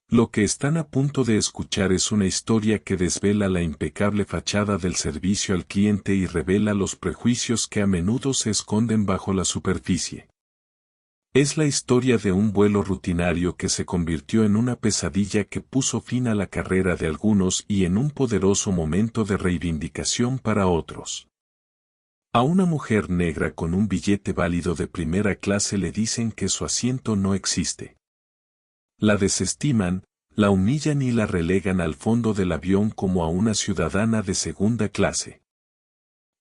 Lo que están a punto de escuchar es una historia que desvela la impecable fachada del servicio al cliente y revela los prejuicios que a menudo se esconden bajo la superficie. Es la historia de un vuelo rutinario que se convirtió en una pesadilla que puso fin a la carrera de algunos y en un poderoso momento de reivindicación para otros. A una mujer negra con un billete válido de primera clase le dicen que su asiento no existe. La desestiman, la humillan y la relegan al fondo del avión como a una ciudadana de segunda clase.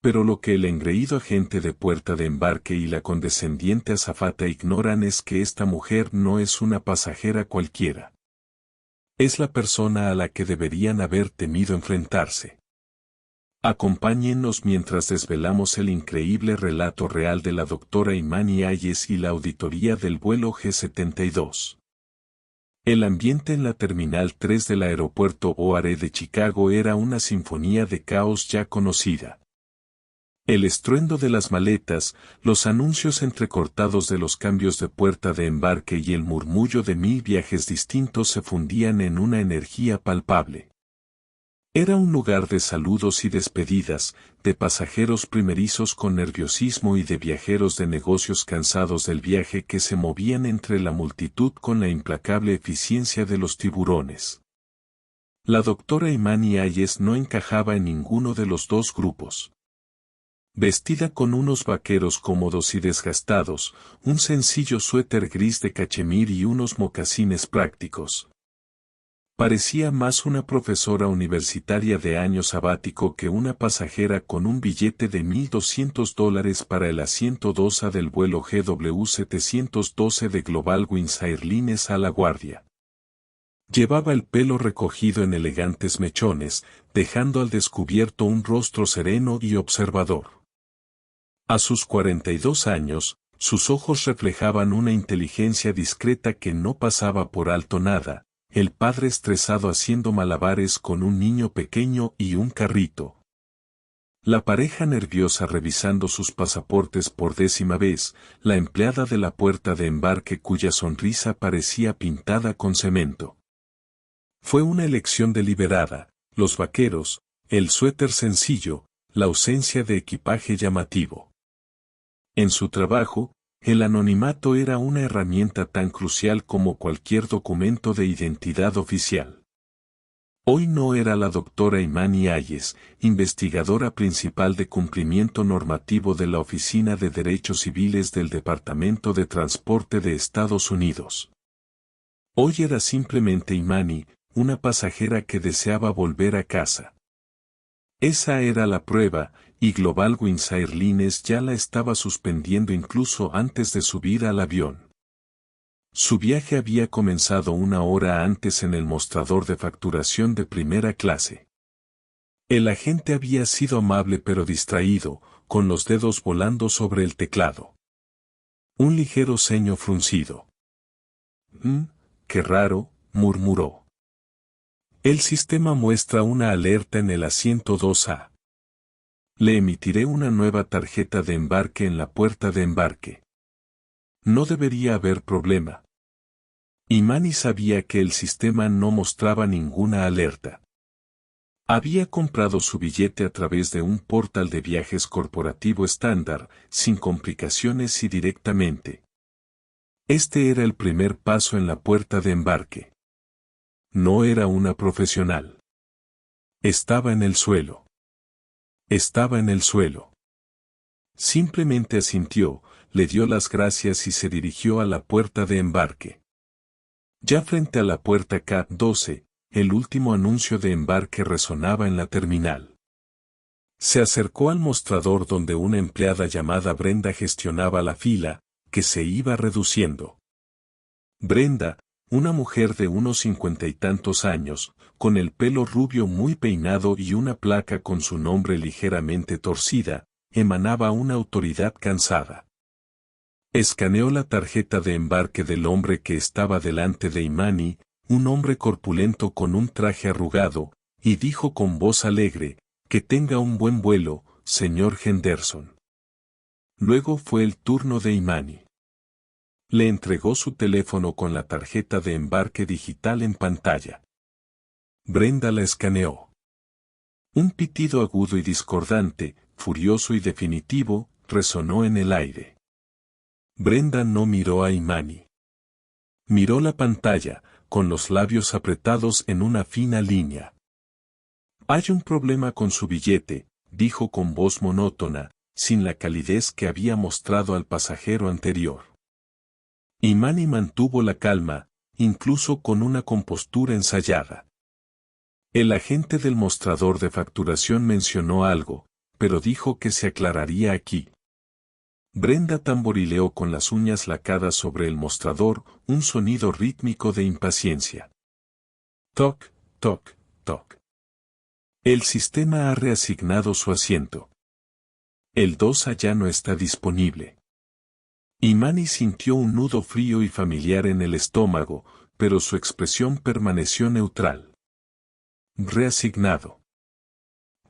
Pero lo que el engreído agente de puerta de embarque y la condescendiente azafata ignoran es que esta mujer no es una pasajera cualquiera. Es la persona a la que deberían haber temido enfrentarse. Acompáñennos mientras desvelamos el increíble relato real de la doctora Imani Ayes y la auditoría del vuelo G-72. El ambiente en la Terminal 3 del aeropuerto O'Hare de Chicago era una sinfonía de caos ya conocida. El estruendo de las maletas, los anuncios entrecortados de los cambios de puerta de embarque y el murmullo de 1000 viajes distintos se fundían en una energía palpable. Era un lugar de saludos y despedidas, de pasajeros primerizos con nerviosismo y de viajeros de negocios cansados del viaje que se movían entre la multitud con la implacable eficiencia de los tiburones. La doctora Imani Ayes no encajaba en ninguno de los dos grupos. Vestida con unos vaqueros cómodos y desgastados, un sencillo suéter gris de cachemir y unos mocasines prácticos. Parecía más una profesora universitaria de año sabático que una pasajera con un billete de $1,200 para el asiento 2A del vuelo GW712 de Global Wings Airlines a La Guardia. Llevaba el pelo recogido en elegantes mechones, dejando al descubierto un rostro sereno y observador. A sus 42 años, sus ojos reflejaban una inteligencia discreta que no pasaba por alto nada. El padre estresado haciendo malabares con un niño pequeño y un carrito. La pareja nerviosa revisando sus pasaportes por 10ª vez, la empleada de la puerta de embarque cuya sonrisa parecía pintada con cemento. Fue una elección deliberada, los vaqueros, el suéter sencillo, la ausencia de equipaje llamativo. En su trabajo, el anonimato era una herramienta tan crucial como cualquier documento de identidad oficial. Hoy no era la doctora Imani Ayes, investigadora principal de cumplimiento normativo de la Oficina de Derechos Civiles del Departamento de Transporte de Estados Unidos. Hoy era simplemente Imani, una pasajera que deseaba volver a casa. Esa era la prueba, y Global Wings Airlines ya la estaba suspendiendo incluso antes de subir al avión. Su viaje había comenzado 1 hora antes en el mostrador de facturación de primera clase. El agente había sido amable pero distraído, con los dedos volando sobre el teclado. Un ligero ceño fruncido. Qué raro, murmuró. El sistema muestra una alerta en el asiento 2A. Le emitiré una nueva tarjeta de embarque en la puerta de embarque. No debería haber problema. Imani sabía que el sistema no mostraba ninguna alerta. Había comprado su billete a través de un portal de viajes corporativo estándar, sin complicaciones y directamente. Este era el primer paso en la puerta de embarque. No era una profesional. Estaba en el suelo. Estaba en el suelo. Simplemente asintió, le dio las gracias y se dirigió a la puerta de embarque. Ya frente a la puerta K-12, el último anuncio de embarque resonaba en la terminal. Se acercó al mostrador donde una empleada llamada Brenda gestionaba la fila, que se iba reduciendo. Brenda, una mujer de unos 50 y tantos años, con el pelo rubio muy peinado y una placa con su nombre ligeramente torcida, emanaba una autoridad cansada. Escaneó la tarjeta de embarque del hombre que estaba delante de Imani, un hombre corpulento con un traje arrugado, y dijo con voz alegre, «Que tenga un buen vuelo, señor Henderson». Luego fue el turno de Imani. Le entregó su teléfono con la tarjeta de embarque digital en pantalla. Brenda la escaneó. Un pitido agudo y discordante, furioso y definitivo, resonó en el aire. Brenda no miró a Imani. Miró la pantalla, con los labios apretados en una fina línea. Hay un problema con su billete, dijo con voz monótona, sin la calidez que había mostrado al pasajero anterior. Imani mantuvo la calma, incluso con una compostura ensayada. El agente del mostrador de facturación mencionó algo, pero dijo que se aclararía aquí. Brenda tamborileó con las uñas lacadas sobre el mostrador, un sonido rítmico de impaciencia. Toc, toc, toc. El sistema ha reasignado su asiento. El 2A ya no está disponible. Imani sintió un nudo frío y familiar en el estómago, pero su expresión permaneció neutral. Reasignado.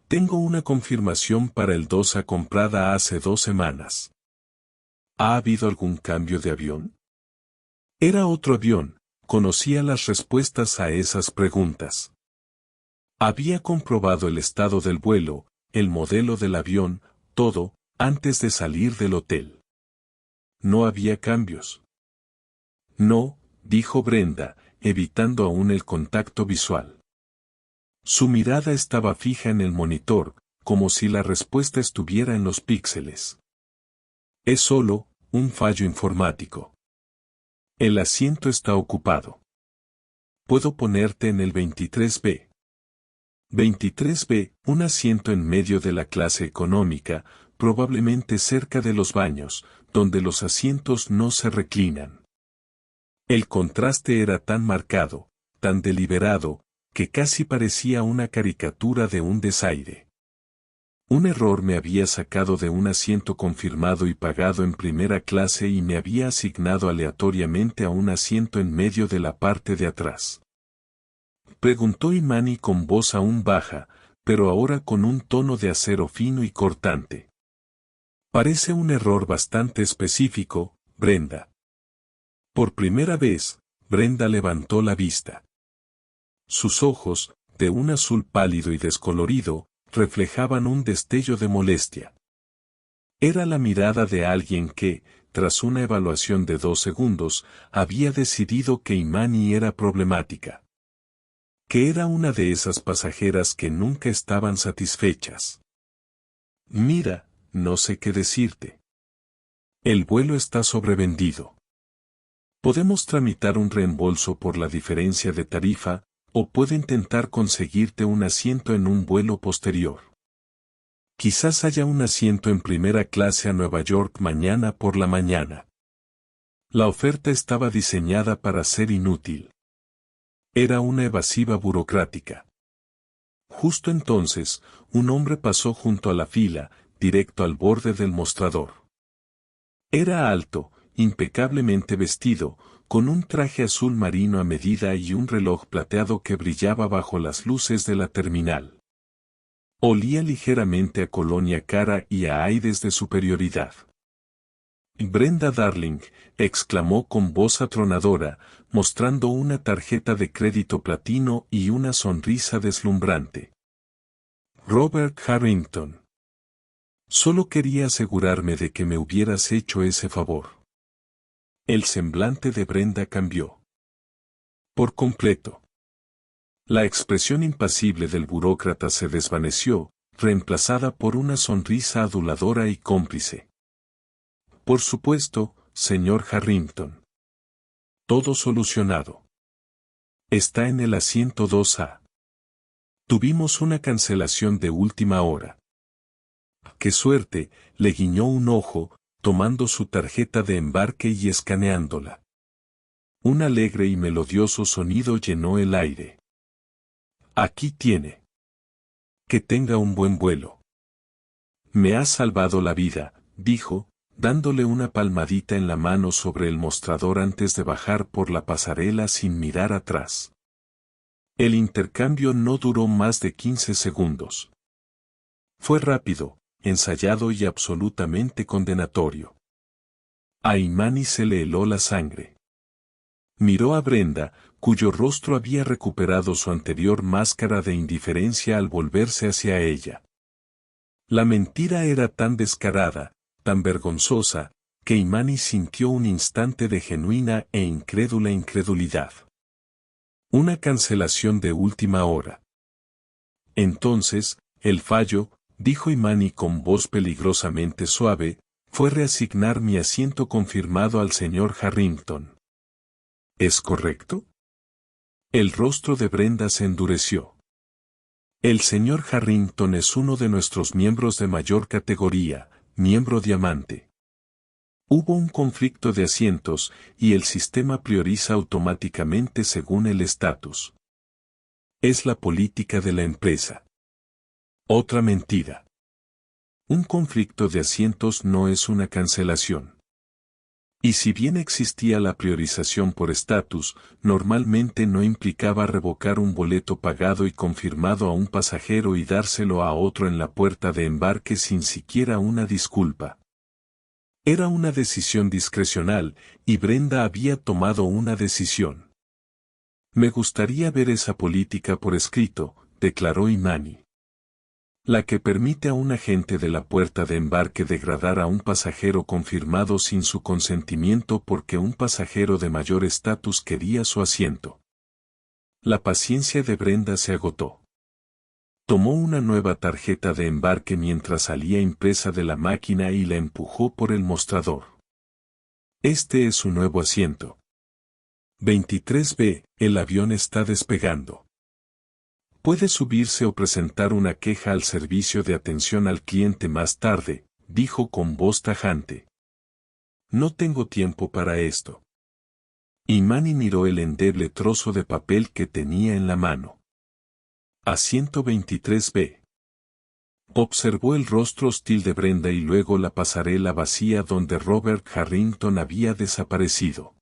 Tengo una confirmación para el 2A comprada hace 2 semanas. ¿Ha habido algún cambio de avión? Era otro avión, conocía las respuestas a esas preguntas. Había comprobado el estado del vuelo, el modelo del avión, todo, antes de salir del hotel. No había cambios. No, dijo Brenda, evitando aún el contacto visual. Su mirada estaba fija en el monitor, como si la respuesta estuviera en los píxeles. Es solo un fallo informático. El asiento está ocupado. Puedo ponerte en el 23B. 23B, un asiento en medio de la clase económica, probablemente cerca de los baños, donde los asientos no se reclinan. El contraste era tan marcado, tan deliberado, que casi parecía una caricatura de un desaire. Un error me había sacado de un asiento confirmado y pagado en primera clase y me había asignado aleatoriamente a un asiento en medio de la parte de atrás. Preguntó Imani con voz aún baja, pero ahora con un tono de acero fino y cortante. Parece un error bastante específico, Brenda. Por primera vez, Brenda levantó la vista. Sus ojos, de un azul pálido y descolorido, reflejaban un destello de molestia. Era la mirada de alguien que, tras una evaluación de 2 segundos, había decidido que Imani era problemática. Que era una de esas pasajeras que nunca estaban satisfechas. Mira, no sé qué decirte. El vuelo está sobrevendido. Podemos tramitar un reembolso por la diferencia de tarifa, o puedo intentar conseguirte un asiento en un vuelo posterior. Quizás haya un asiento en primera clase a Nueva York mañana por la mañana. La oferta estaba diseñada para ser inútil. Era una evasiva burocrática. Justo entonces, un hombre pasó junto a la fila, directo al borde del mostrador. Era alto, impecablemente vestido, con un traje azul marino a medida y un reloj plateado que brillaba bajo las luces de la terminal. Olía ligeramente a colonia cara y a aires de superioridad. Brenda Darling, exclamó con voz atronadora, mostrando una tarjeta de crédito platino y una sonrisa deslumbrante. Robert Harrington. Solo quería asegurarme de que me hubieras hecho ese favor. El semblante de Brenda cambió. Por completo. La expresión impasible del burócrata se desvaneció, reemplazada por una sonrisa aduladora y cómplice. Por supuesto, señor Harrington. Todo solucionado. Está en el asiento 2A. Tuvimos una cancelación de última hora. ¡Qué suerte!, le guiñó un ojo, tomando su tarjeta de embarque y escaneándola. Un alegre y melodioso sonido llenó el aire. Aquí tiene. Que tenga un buen vuelo. Me has salvado la vida, dijo, dándole una palmadita en la mano sobre el mostrador antes de bajar por la pasarela sin mirar atrás. El intercambio no duró más de 15 segundos. Fue rápido, ensayado y absolutamente condenatorio. A Imani se le heló la sangre. Miró a Brenda, cuyo rostro había recuperado su anterior máscara de indiferencia al volverse hacia ella. La mentira era tan descarada, tan vergonzosa, que Imani sintió un instante de genuina e incrédula incredulidad. Una cancelación de última hora. Entonces, el fallo, dijo Imani con voz peligrosamente suave, fue reasignar mi asiento confirmado al señor Harrington. ¿Es correcto? El rostro de Brenda se endureció. El señor Harrington es uno de nuestros miembros de mayor categoría, miembro diamante. Hubo un conflicto de asientos, y el sistema prioriza automáticamente según el estatus. Es la política de la empresa. Otra mentira. Un conflicto de asientos no es una cancelación. Y si bien existía la priorización por estatus, normalmente no implicaba revocar un boleto pagado y confirmado a un pasajero y dárselo a otro en la puerta de embarque sin siquiera una disculpa. Era una decisión discrecional, y Brenda había tomado una decisión. Me gustaría ver esa política por escrito, declaró Imani. La que permite a un agente de la puerta de embarque degradar a un pasajero confirmado sin su consentimiento porque un pasajero de mayor estatus quería su asiento. La paciencia de Brenda se agotó. Tomó una nueva tarjeta de embarque mientras salía impresa de la máquina y la empujó por el mostrador. Este es su nuevo asiento. 23B, el avión está despegando. Puede subirse o presentar una queja al servicio de atención al cliente más tarde, dijo con voz tajante. No tengo tiempo para esto. Imani miró el endeble trozo de papel que tenía en la mano. Asiento 23B. Observó el rostro hostil de Brenda y luego la pasarela vacía donde Robert Harrington había desaparecido.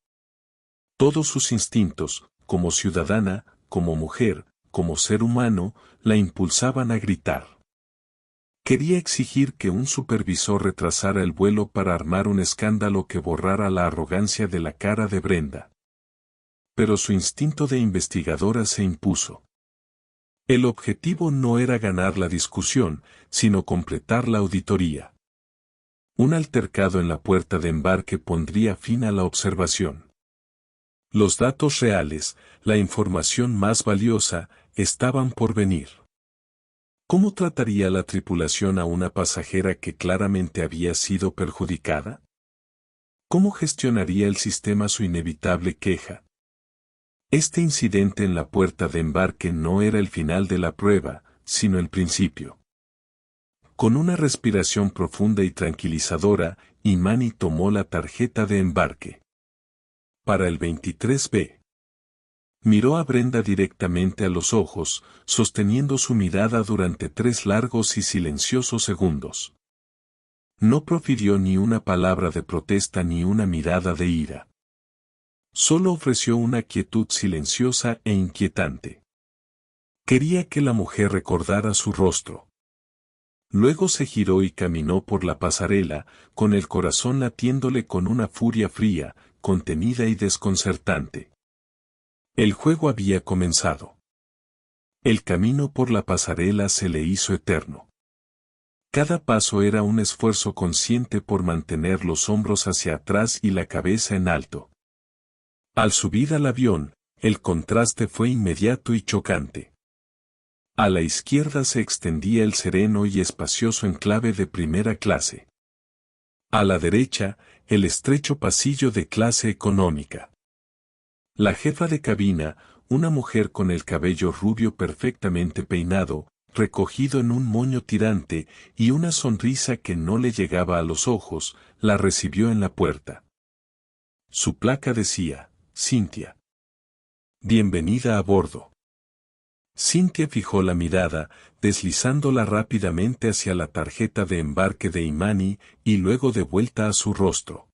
Todos sus instintos, como ciudadana, como mujer, como ser humano, la impulsaban a gritar. Quería exigir que un supervisor retrasara el vuelo para armar un escándalo que borrara la arrogancia de la cara de Brenda. Pero su instinto de investigadora se impuso. El objetivo no era ganar la discusión, sino completar la auditoría. Un altercado en la puerta de embarque pondría fin a la observación. Los datos reales, la información más valiosa, estaban por venir. ¿Cómo trataría la tripulación a una pasajera que claramente había sido perjudicada? ¿Cómo gestionaría el sistema su inevitable queja? Este incidente en la puerta de embarque no era el final de la prueba, sino el principio. Con una respiración profunda y tranquilizadora, Imani tomó la tarjeta de embarque. Para el 23B. Miró a Brenda directamente a los ojos, sosteniendo su mirada durante 3 largos y silenciosos segundos. No profirió ni una palabra de protesta ni una mirada de ira. Solo ofreció una quietud silenciosa e inquietante. Quería que la mujer recordara su rostro. Luego se giró y caminó por la pasarela, con el corazón latiéndole con una furia fría, contenida y desconcertante. El juego había comenzado. El camino por la pasarela se le hizo eterno. Cada paso era un esfuerzo consciente por mantener los hombros hacia atrás y la cabeza en alto. Al subir al avión, el contraste fue inmediato y chocante. A la izquierda se extendía el sereno y espacioso enclave de primera clase. A la derecha, el estrecho pasillo de clase económica. La jefa de cabina, una mujer con el cabello rubio perfectamente peinado, recogido en un moño tirante, y una sonrisa que no le llegaba a los ojos, la recibió en la puerta. Su placa decía, Cynthia. Bienvenida a bordo. Cynthia fijó la mirada, deslizándola rápidamente hacia la tarjeta de embarque de Imani, y luego de vuelta a su rostro.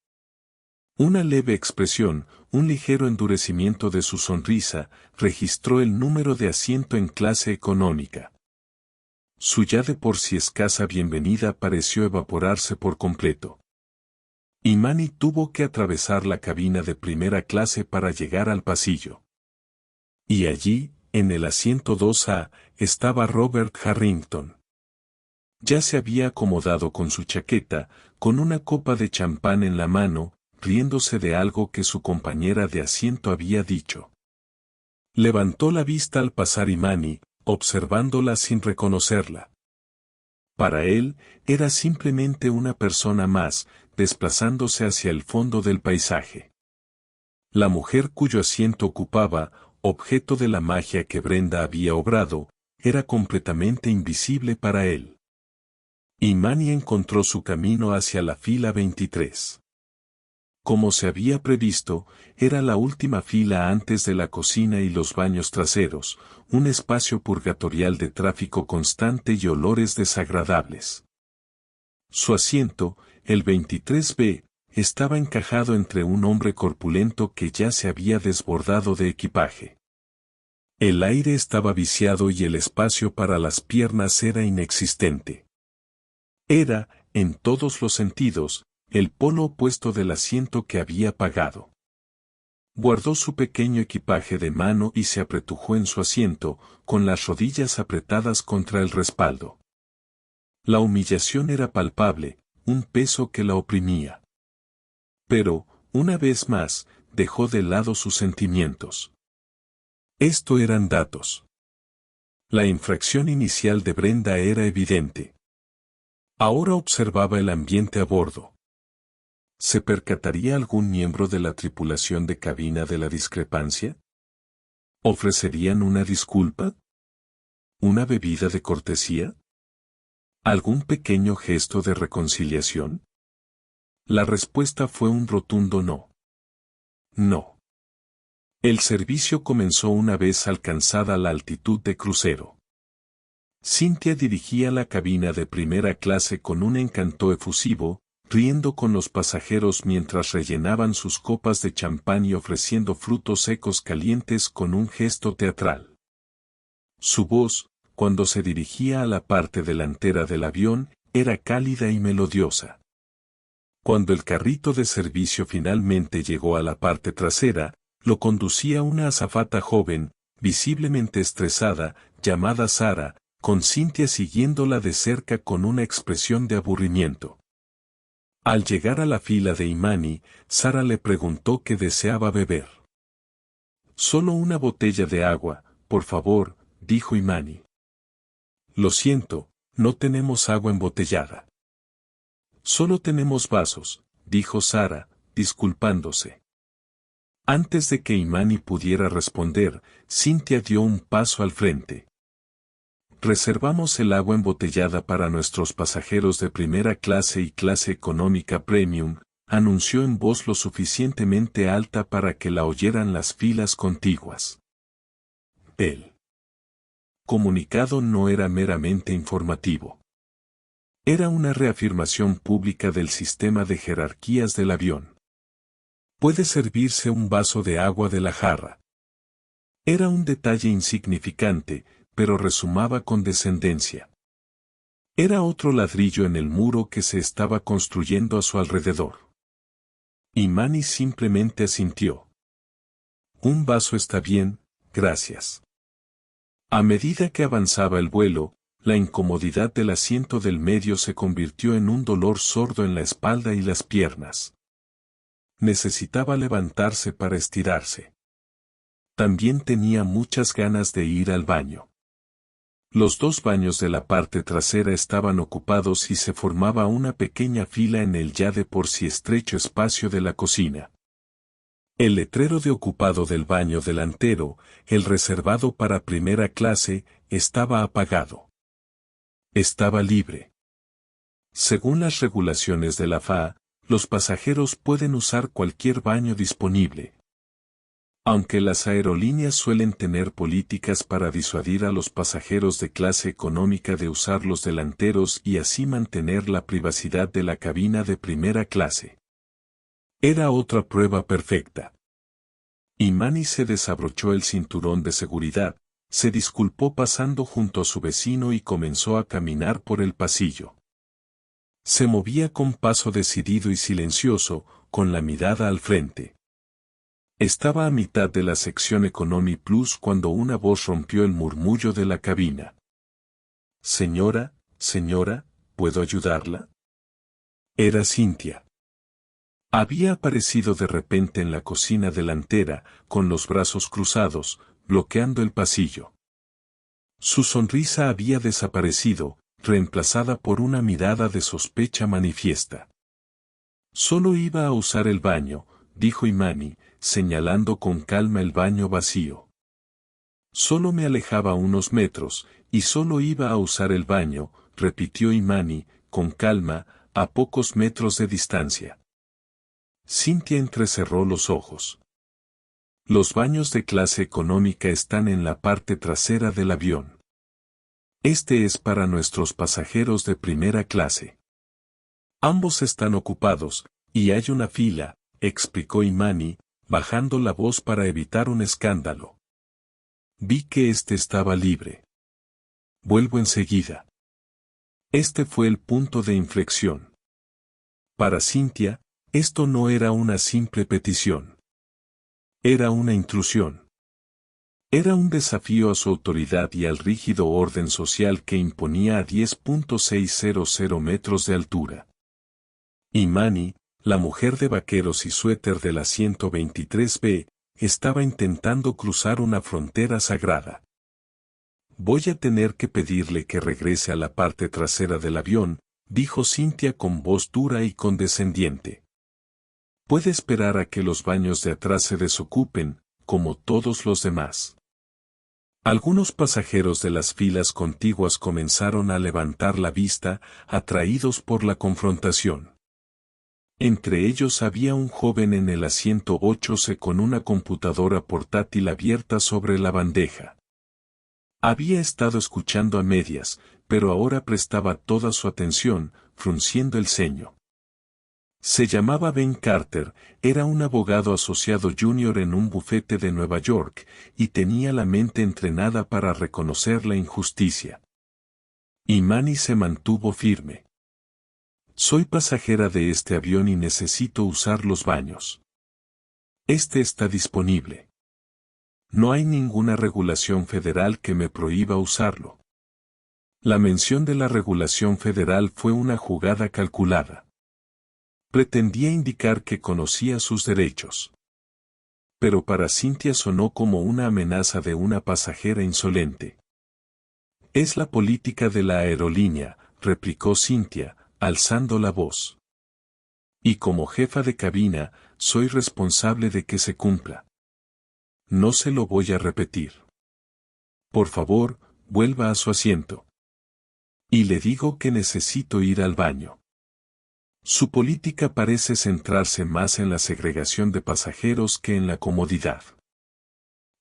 Una leve expresión, un ligero endurecimiento de su sonrisa, registró el número de asiento en clase económica. Su ya de por sí escasa bienvenida pareció evaporarse por completo. Imani tuvo que atravesar la cabina de primera clase para llegar al pasillo. Y allí, en el asiento 2A, estaba Robert Harrington. Ya se había acomodado con su chaqueta, con una copa de champán en la mano, riéndose de algo que su compañera de asiento había dicho. Levantó la vista al pasar Imani, observándola sin reconocerla. Para él, era simplemente una persona más, desplazándose hacia el fondo del paisaje. La mujer cuyo asiento ocupaba, objeto de la magia que Brenda había obrado, era completamente invisible para él. Imani encontró su camino hacia la fila 23. Como se había previsto, era la última fila antes de la cocina y los baños traseros, un espacio purgatorial de tráfico constante y olores desagradables. Su asiento, el 23B, estaba encajado entre un hombre corpulento que ya se había desbordado de equipaje. El aire estaba viciado y el espacio para las piernas era inexistente. Era, en todos los sentidos, el polo opuesto del asiento que había pagado. Guardó su pequeño equipaje de mano y se apretujó en su asiento, con las rodillas apretadas contra el respaldo. La humillación era palpable, un peso que la oprimía. Pero, una vez más, dejó de lado sus sentimientos. Esto eran datos. La infracción inicial de Brenda era evidente. Ahora observaba el ambiente a bordo. ¿Se percataría algún miembro de la tripulación de cabina de la discrepancia? ¿Ofrecerían una disculpa? ¿Una bebida de cortesía? ¿Algún pequeño gesto de reconciliación? La respuesta fue un rotundo no. No. El servicio comenzó una vez alcanzada la altitud de crucero. Cynthia dirigía la cabina de primera clase con un encanto efusivo, riendo con los pasajeros mientras rellenaban sus copas de champán y ofreciendo frutos secos calientes con un gesto teatral. Su voz, cuando se dirigía a la parte delantera del avión, era cálida y melodiosa. Cuando el carrito de servicio finalmente llegó a la parte trasera, lo conducía una azafata joven, visiblemente estresada, llamada Sara, con Cynthia siguiéndola de cerca con una expresión de aburrimiento. Al llegar a la fila de Imani, Sara le preguntó qué deseaba beber. Solo una botella de agua, por favor, dijo Imani. Lo siento, no tenemos agua embotellada. Solo tenemos vasos, dijo Sara, disculpándose. Antes de que Imani pudiera responder, Cynthia dio un paso al frente. Reservamos el agua embotellada para nuestros pasajeros de primera clase y clase económica premium, anunció en voz lo suficientemente alta para que la oyeran las filas contiguas. El comunicado no era meramente informativo. Era una reafirmación pública del sistema de jerarquías del avión. Puede servirse un vaso de agua de la jarra. Era un detalle insignificante, pero resumaba condescendencia. Era otro ladrillo en el muro que se estaba construyendo a su alrededor. Imani simplemente asintió. Un vaso está bien, gracias. A medida que avanzaba el vuelo, la incomodidad del asiento del medio se convirtió en un dolor sordo en la espalda y las piernas. Necesitaba levantarse para estirarse. También tenía muchas ganas de ir al baño. Los dos baños de la parte trasera estaban ocupados y se formaba una pequeña fila en el ya de por sí estrecho espacio de la cocina. El letrero de ocupado del baño delantero, el reservado para primera clase, estaba apagado. Estaba libre. Según las regulaciones de la FAA, los pasajeros pueden usar cualquier baño disponible. Aunque las aerolíneas suelen tener políticas para disuadir a los pasajeros de clase económica de usar los delanteros y así mantener la privacidad de la cabina de primera clase. Era otra prueba perfecta. Imani se desabrochó el cinturón de seguridad, se disculpó pasando junto a su vecino y comenzó a caminar por el pasillo. Se movía con paso decidido y silencioso, con la mirada al frente. Estaba a mitad de la sección Economy Plus cuando una voz rompió el murmullo de la cabina. Señora, ¿puedo ayudarla? Era Cynthia. Había aparecido de repente en la cocina delantera, con los brazos cruzados, bloqueando el pasillo. Su sonrisa había desaparecido, reemplazada por una mirada de sospecha manifiesta. Solo iba a usar el baño, dijo Imani, señalando con calma el baño vacío. Solo me alejaba unos metros, y solo iba a usar el baño, repitió Imani, con calma, a pocos metros de distancia. Cynthia entrecerró los ojos. Los baños de clase económica están en la parte trasera del avión. Este es para nuestros pasajeros de primera clase. Ambos están ocupados, y hay una fila, explicó Imani, bajando la voz para evitar un escándalo. Vi que este estaba libre. Vuelvo enseguida. Este fue el punto de inflexión. Para Cynthia, esto no era una simple petición. Era una intrusión. Era un desafío a su autoridad y al rígido orden social que imponía a 10.600 metros de altura. Imani, la mujer de vaqueros y suéter de la 123B, estaba intentando cruzar una frontera sagrada. Voy a tener que pedirle que regrese a la parte trasera del avión, dijo Cynthia con voz dura y condescendiente. Puede esperar a que los baños de atrás se desocupen, como todos los demás. Algunos pasajeros de las filas contiguas comenzaron a levantar la vista, atraídos por la confrontación. Entre ellos había un joven en el asiento 8C con una computadora portátil abierta sobre la bandeja. Había estado escuchando a medias, pero ahora prestaba toda su atención, frunciendo el ceño. Se llamaba Ben Carter, era un abogado asociado junior en un bufete de Nueva York, y tenía la mente entrenada para reconocer la injusticia. Imani se mantuvo firme. Soy pasajera de este avión y necesito usar los baños. Este está disponible. No hay ninguna regulación federal que me prohíba usarlo. La mención de la regulación federal fue una jugada calculada. Pretendía indicar que conocía sus derechos. Pero para Cynthia sonó como una amenaza de una pasajera insolente. Es la política de la aerolínea, replicó Cynthia, alzando la voz. Y como jefa de cabina, soy responsable de que se cumpla. No se lo voy a repetir. Por favor, vuelva a su asiento. Y le digo que necesito ir al baño. Su política parece centrarse más en la segregación de pasajeros que en la comodidad.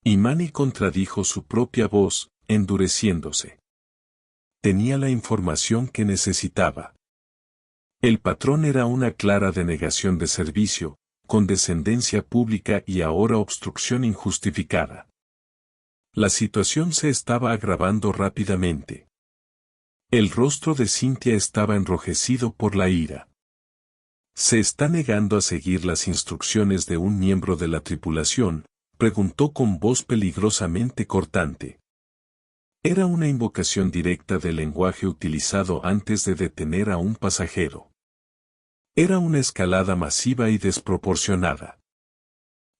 Imani contradijo su propia voz, endureciéndose. Tenía la información que necesitaba. El patrón era una clara denegación de servicio, condescendencia pública y ahora obstrucción injustificada. La situación se estaba agravando rápidamente. El rostro de Cynthia estaba enrojecido por la ira. ¿Se está negando a seguir las instrucciones de un miembro de la tripulación?, preguntó con voz peligrosamente cortante. Era una invocación directa del lenguaje utilizado antes de detener a un pasajero. Era una escalada masiva y desproporcionada.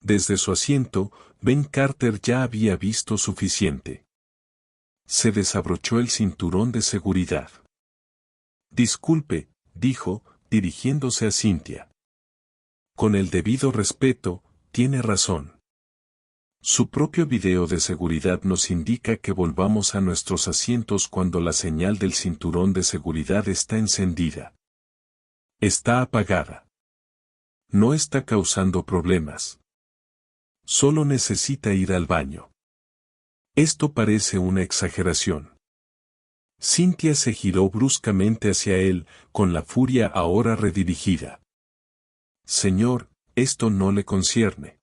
Desde su asiento, Ben Carter ya había visto suficiente. Se desabrochó el cinturón de seguridad. Disculpe, dijo, dirigiéndose a Cynthia. Con el debido respeto, tiene razón. Su propio video de seguridad nos indica que volvamos a nuestros asientos cuando la señal del cinturón de seguridad está encendida. Está apagada. No está causando problemas. Solo necesita ir al baño. Esto parece una exageración. Cynthia se giró bruscamente hacia él, con la furia ahora redirigida. Señor, esto no le concierne.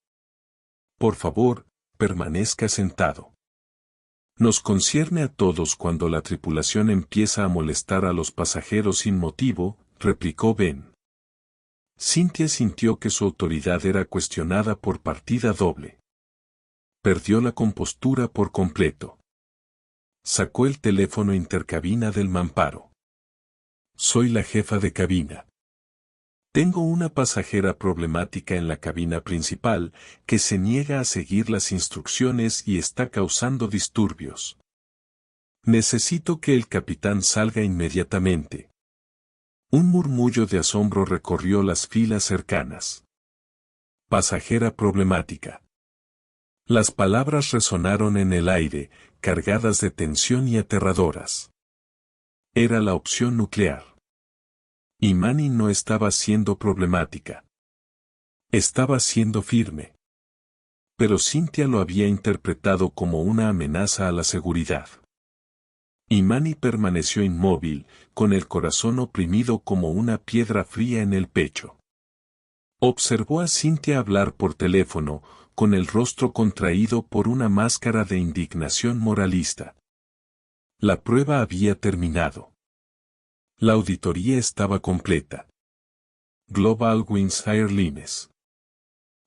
Por favor, permanezca sentado. Nos concierne a todos cuando la tripulación empieza a molestar a los pasajeros sin motivo, replicó Ben. Cynthia sintió que su autoridad era cuestionada por partida doble. Perdió la compostura por completo. Sacó el teléfono intercabina del mamparo. Soy la jefa de cabina. Tengo una pasajera problemática en la cabina principal que se niega a seguir las instrucciones y está causando disturbios. Necesito que el capitán salga inmediatamente. Un murmullo de asombro recorrió las filas cercanas. Pasajera problemática. Las palabras resonaron en el aire, cargadas de tensión y aterradoras. Era la opción nuclear. Imani no estaba siendo problemática. Estaba siendo firme. Pero Cynthia lo había interpretado como una amenaza a la seguridad. Imani permaneció inmóvil, con el corazón oprimido como una piedra fría en el pecho. Observó a Cynthia hablar por teléfono, con el rostro contraído por una máscara de indignación moralista. La prueba había terminado. La auditoría estaba completa. Global Wings Airlines,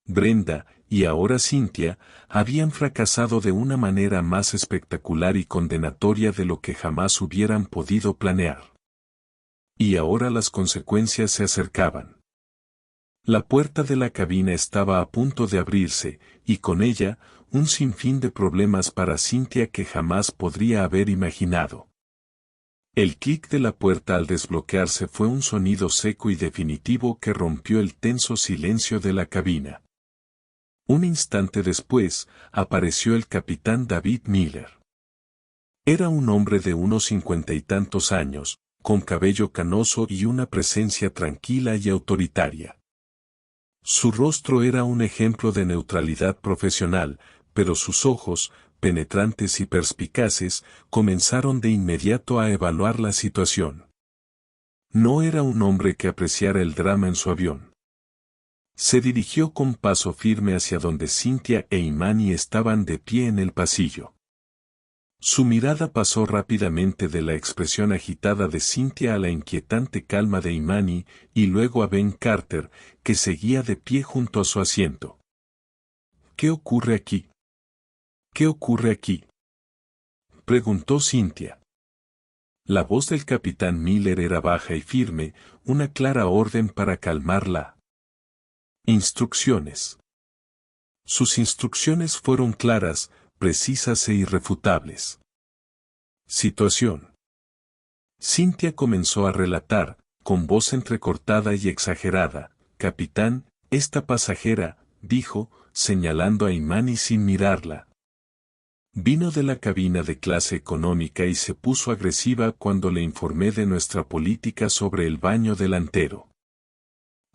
Brenda, y ahora Cynthia, habían fracasado de una manera más espectacular y condenatoria de lo que jamás hubieran podido planear. Y ahora las consecuencias se acercaban. La puerta de la cabina estaba a punto de abrirse, y con ella, un sinfín de problemas para Cynthia que jamás podría haber imaginado. El clic de la puerta al desbloquearse fue un sonido seco y definitivo que rompió el tenso silencio de la cabina. Un instante después, apareció el capitán David Miller. Era un hombre de unos 50 y tantos años, con cabello canoso y una presencia tranquila y autoritaria. Su rostro era un ejemplo de neutralidad profesional, pero sus ojos, penetrantes y perspicaces, comenzaron de inmediato a evaluar la situación. No era un hombre que apreciara el drama en su avión. Se dirigió con paso firme hacia donde Cynthia e Imani estaban de pie en el pasillo. Su mirada pasó rápidamente de la expresión agitada de Cynthia a la inquietante calma de Imani, y luego a Ben Carter, que seguía de pie junto a su asiento. ¿Qué ocurre aquí? ¿Qué ocurre aquí?, preguntó Cynthia. La voz del capitán Miller era baja y firme, una clara orden para calmarla. Instrucciones. Sus instrucciones fueron claras, precisas e irrefutables. Situación. Cynthia comenzó a relatar, con voz entrecortada y exagerada. Capitán, esta pasajera, dijo, señalando a Imani sin mirarla. Vino de la cabina de clase económica y se puso agresiva cuando le informé de nuestra política sobre el baño delantero.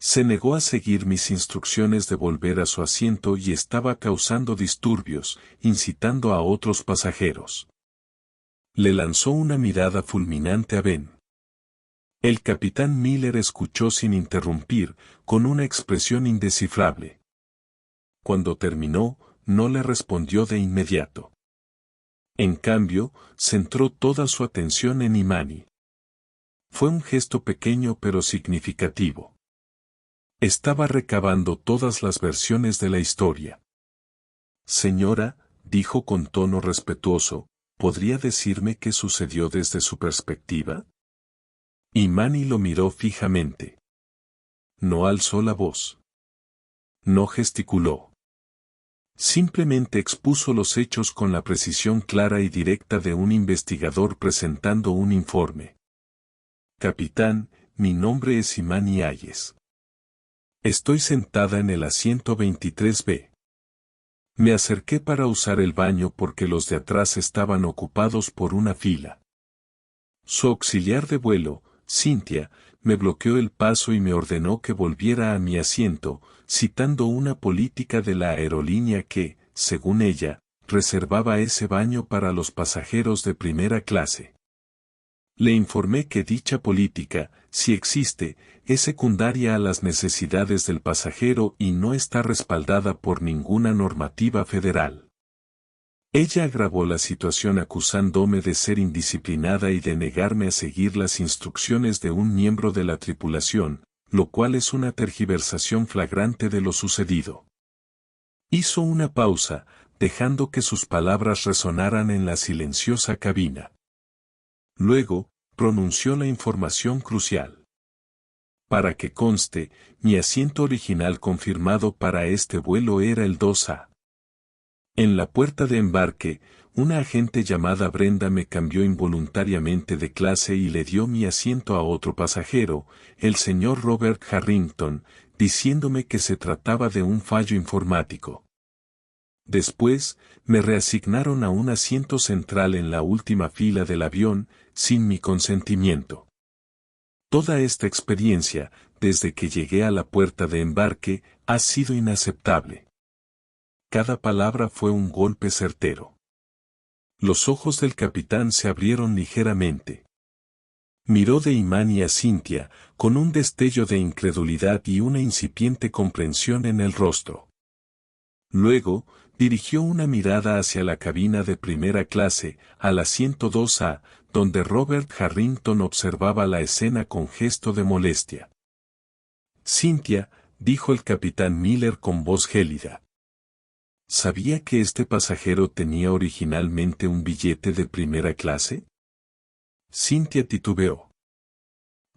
Se negó a seguir mis instrucciones de volver a su asiento y estaba causando disturbios, incitando a otros pasajeros. Le lanzó una mirada fulminante a Ben. El capitán Miller escuchó sin interrumpir, con una expresión indescifrable. Cuando terminó, no le respondió de inmediato. En cambio, centró toda su atención en Imani. Fue un gesto pequeño pero significativo. Estaba recabando todas las versiones de la historia. Señora, dijo con tono respetuoso, ¿podría decirme qué sucedió desde su perspectiva? Imani lo miró fijamente. No alzó la voz. No gesticuló. Simplemente expuso los hechos con la precisión clara y directa de un investigador presentando un informe. Capitán, mi nombre es Imani Hayes. Estoy sentada en el asiento 23B. Me acerqué para usar el baño porque los de atrás estaban ocupados por una fila. Su auxiliar de vuelo, Cynthia, me bloqueó el paso y me ordenó que volviera a mi asiento, citando una política de la aerolínea que, según ella, reservaba ese baño para los pasajeros de primera clase. Le informé que dicha política, si existe, es secundaria a las necesidades del pasajero y no está respaldada por ninguna normativa federal. Ella agravó la situación acusándome de ser indisciplinada y de negarme a seguir las instrucciones de un miembro de la tripulación, lo cual es una tergiversación flagrante de lo sucedido. Hizo una pausa, dejando que sus palabras resonaran en la silenciosa cabina. Luego, pronunció la información crucial. Para que conste, mi asiento original confirmado para este vuelo era el 2A. En la puerta de embarque, una agente llamada Brenda me cambió involuntariamente de clase y le dio mi asiento a otro pasajero, el señor Robert Harrington, diciéndome que se trataba de un fallo informático. Después, me reasignaron a un asiento central en la última fila del avión, sin mi consentimiento. Toda esta experiencia, desde que llegué a la puerta de embarque, ha sido inaceptable. Cada palabra fue un golpe certero. Los ojos del capitán se abrieron ligeramente. Miró de imán a Cynthia, con un destello de incredulidad y una incipiente comprensión en el rostro. Luego, dirigió una mirada hacia la cabina de primera clase, al asiento 2A, donde Robert Harrington observaba la escena con gesto de molestia. Cynthia, dijo el capitán Miller con voz gélida. ¿Sabía que este pasajero tenía originalmente un billete de primera clase? Cynthia titubeó.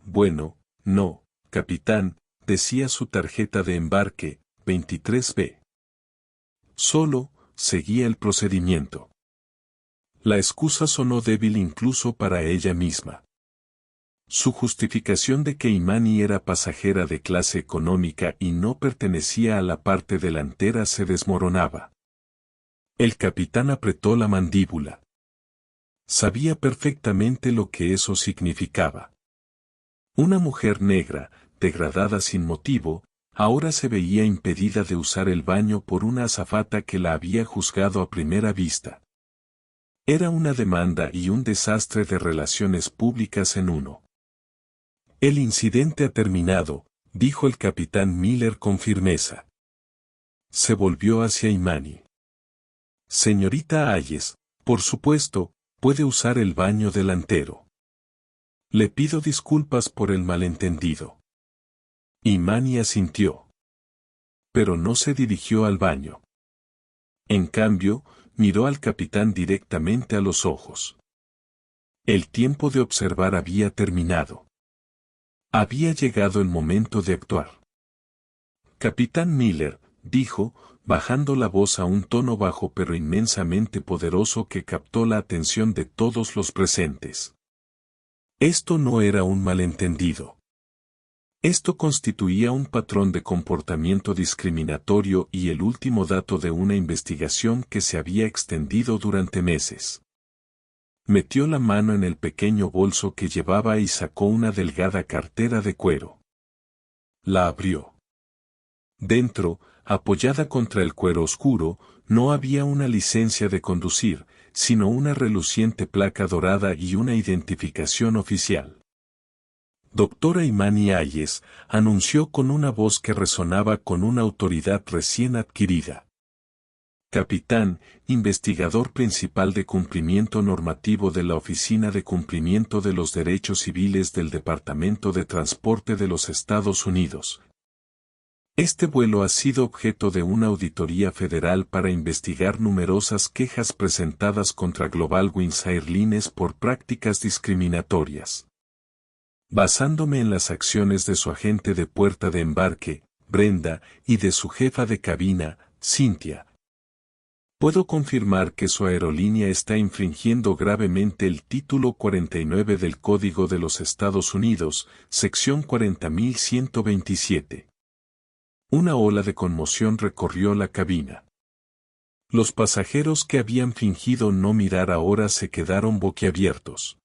Bueno, no, capitán, decía su tarjeta de embarque, 23B. Solo, seguía el procedimiento. La excusa sonó débil incluso para ella misma. Su justificación de que Imani era pasajera de clase económica y no pertenecía a la parte delantera se desmoronaba. El capitán apretó la mandíbula. Sabía perfectamente lo que eso significaba. Una mujer negra, degradada sin motivo, ahora se veía impedida de usar el baño por una azafata que la había juzgado a primera vista. Era una demanda y un desastre de relaciones públicas en uno. El incidente ha terminado, dijo el capitán Miller con firmeza. Se volvió hacia Imani. Señorita Hayes, por supuesto, puede usar el baño delantero. Le pido disculpas por el malentendido. Imani asintió. Pero no se dirigió al baño. En cambio, miró al capitán directamente a los ojos. El tiempo de observar había terminado. Había llegado el momento de actuar. Capitán Miller, dijo, bajando la voz a un tono bajo pero inmensamente poderoso que captó la atención de todos los presentes. Esto no era un malentendido. Esto constituía un patrón de comportamiento discriminatorio y el último dato de una investigación que se había extendido durante meses. Metió la mano en el pequeño bolso que llevaba y sacó una delgada cartera de cuero. La abrió. Dentro, apoyada contra el cuero oscuro, no había una licencia de conducir, sino una reluciente placa dorada y una identificación oficial. Doctora Imani Hayes, anunció con una voz que resonaba con una autoridad recién adquirida. Capitán, investigador principal de cumplimiento normativo de la Oficina de Cumplimiento de los Derechos Civiles del Departamento de Transporte de los Estados Unidos. Este vuelo ha sido objeto de una auditoría federal para investigar numerosas quejas presentadas contra Global Wings Airlines por prácticas discriminatorias. Basándome en las acciones de su agente de puerta de embarque, Brenda, y de su jefa de cabina, Cynthia, puedo confirmar que su aerolínea está infringiendo gravemente el título 49 del Código de los Estados Unidos, sección 40.127. Una ola de conmoción recorrió la cabina. Los pasajeros que habían fingido no mirar ahora se quedaron boquiabiertos.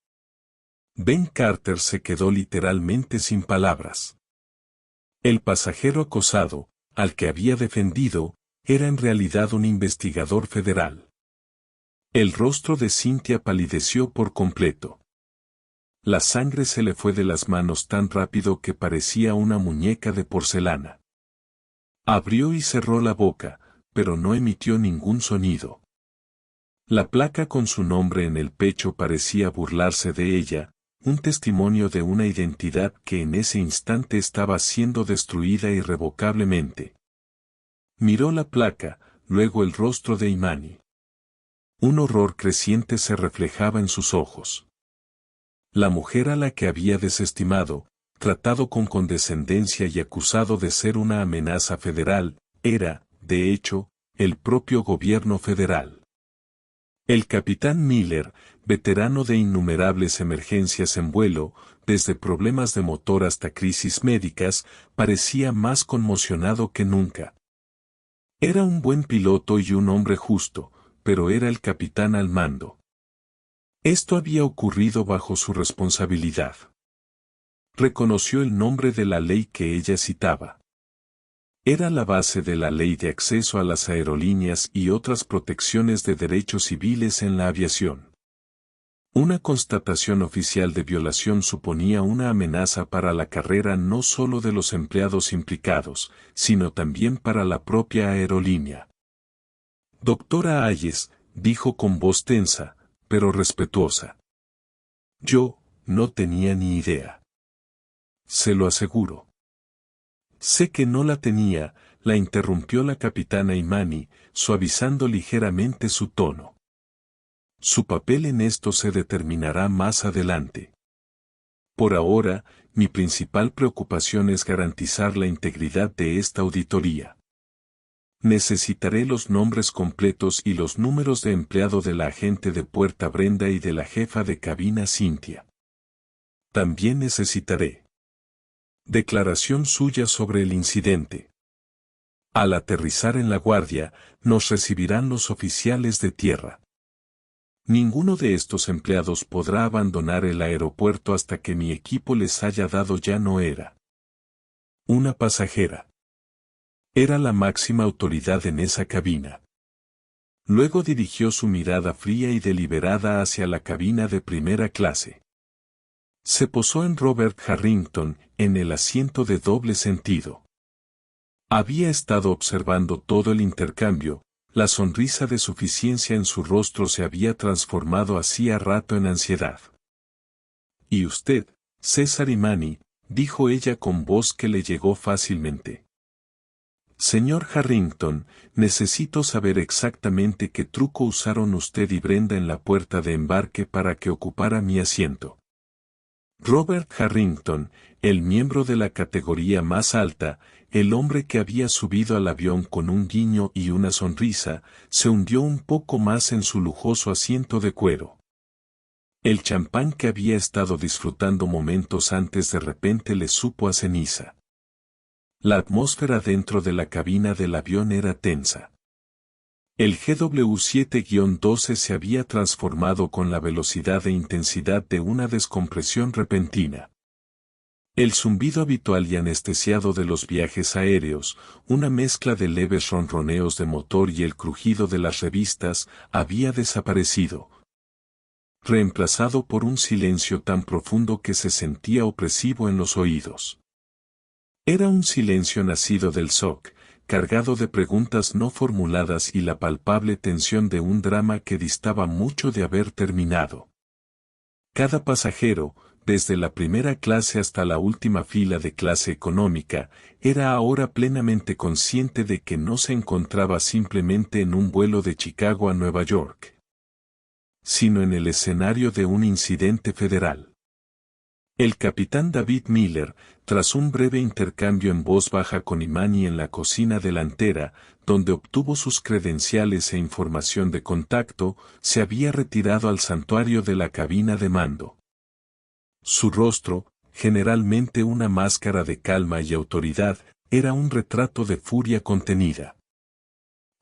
Ben Carter se quedó literalmente sin palabras. El pasajero acosado, al que había defendido, era en realidad un investigador federal. El rostro de Cynthia palideció por completo. La sangre se le fue de las manos tan rápido que parecía una muñeca de porcelana. Abrió y cerró la boca, pero no emitió ningún sonido. La placa con su nombre en el pecho parecía burlarse de ella, un testimonio de una identidad que en ese instante estaba siendo destruida irrevocablemente. Miró la placa, luego el rostro de Imani. Un horror creciente se reflejaba en sus ojos. La mujer a la que había desestimado, tratado con condescendencia y acusado de ser una amenaza federal, era, de hecho, el propio gobierno federal. El capitán Miller, veterano de innumerables emergencias en vuelo, desde problemas de motor hasta crisis médicas, parecía más conmocionado que nunca. Era un buen piloto y un hombre justo, pero era el capitán al mando. Esto había ocurrido bajo su responsabilidad. Reconoció el nombre de la ley que ella citaba. Era la base de la ley de acceso a las aerolíneas y otras protecciones de derechos civiles en la aviación. Una constatación oficial de violación suponía una amenaza para la carrera no solo de los empleados implicados, sino también para la propia aerolínea. Doctora Hayes, dijo con voz tensa, pero respetuosa. Yo, no tenía ni idea. Se lo aseguro. Sé que no la tenía, la interrumpió la capitana Imani, suavizando ligeramente su tono. Su papel en esto se determinará más adelante. Por ahora, mi principal preocupación es garantizar la integridad de esta auditoría. Necesitaré los nombres completos y los números de empleado de la agente de puerta Brenda y de la jefa de cabina Cynthia. También necesitaré declaración suya sobre el incidente. Al aterrizar en La Guardia, nos recibirán los oficiales de tierra. Ninguno de estos empleados podrá abandonar el aeropuerto hasta que mi equipo les haya dado ya no era una pasajera. Era la máxima autoridad en esa cabina. Luego dirigió su mirada fría y deliberada hacia la cabina de primera clase. Se posó en Robert Harrington, en el asiento de doble sentido. Había estado observando todo el intercambio, la sonrisa de suficiencia en su rostro se había transformado hacía rato en ansiedad. «¿Y usted, César Imani?», dijo ella con voz que le llegó fácilmente. «Señor Harrington, necesito saber exactamente qué truco usaron usted y Brenda en la puerta de embarque para que ocupara mi asiento». Robert Harrington, el miembro de la categoría más alta, el hombre que había subido al avión con un guiño y una sonrisa, se hundió un poco más en su lujoso asiento de cuero. El champán que había estado disfrutando momentos antes de repente le supo a ceniza. La atmósfera dentro de la cabina del avión era tensa. El GW7-12 se había transformado con la velocidad e intensidad de una descompresión repentina. El zumbido habitual y anestesiado de los viajes aéreos, una mezcla de leves ronroneos de motor y el crujido de las revistas, había desaparecido, reemplazado por un silencio tan profundo que se sentía opresivo en los oídos. Era un silencio nacido del shock, cargado de preguntas no formuladas y la palpable tensión de un drama que distaba mucho de haber terminado. Cada pasajero, desde la primera clase hasta la última fila de clase económica, era ahora plenamente consciente de que no se encontraba simplemente en un vuelo de Chicago a Nueva York, sino en el escenario de un incidente federal. El capitán David Miller, tras un breve intercambio en voz baja con Imani en la cocina delantera, donde obtuvo sus credenciales e información de contacto, se había retirado al santuario de la cabina de mando. Su rostro, generalmente una máscara de calma y autoridad, era un retrato de furia contenida.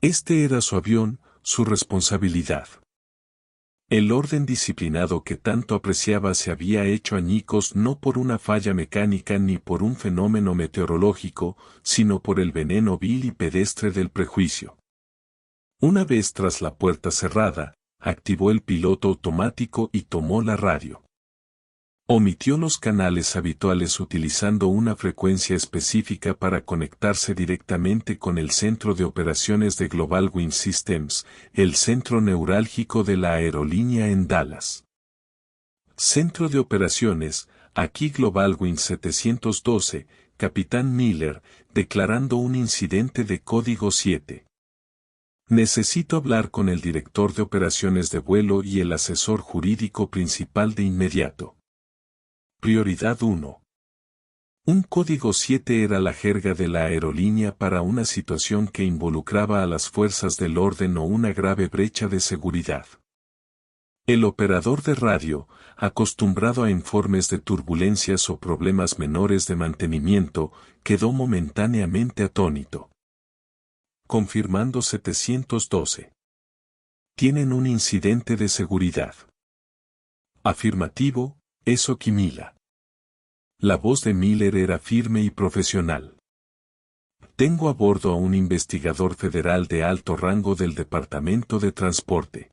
Este era su avión, su responsabilidad. El orden disciplinado que tanto apreciaba se había hecho añicos no por una falla mecánica ni por un fenómeno meteorológico, sino por el veneno vil y pedestre del prejuicio. Una vez tras la puerta cerrada, activó el piloto automático y tomó la radio. Omitió los canales habituales utilizando una frecuencia específica para conectarse directamente con el centro de operaciones de Global Wind Systems, el centro neurálgico de la aerolínea en Dallas. Centro de operaciones, aquí Global Wind 712, Capitán Miller, declarando un incidente de código 7. Necesito hablar con el director de operaciones de vuelo y el asesor jurídico principal de inmediato. Prioridad 1. Un código 7 era la jerga de la aerolínea para una situación que involucraba a las fuerzas del orden o una grave brecha de seguridad. El operador de radio, acostumbrado a informes de turbulencias o problemas menores de mantenimiento, quedó momentáneamente atónito. Confirmando 712. Tienen un incidente de seguridad. Afirmativo, eso Kimila. La voz de Miller era firme y profesional. Tengo a bordo a un investigador federal de alto rango del Departamento de Transporte.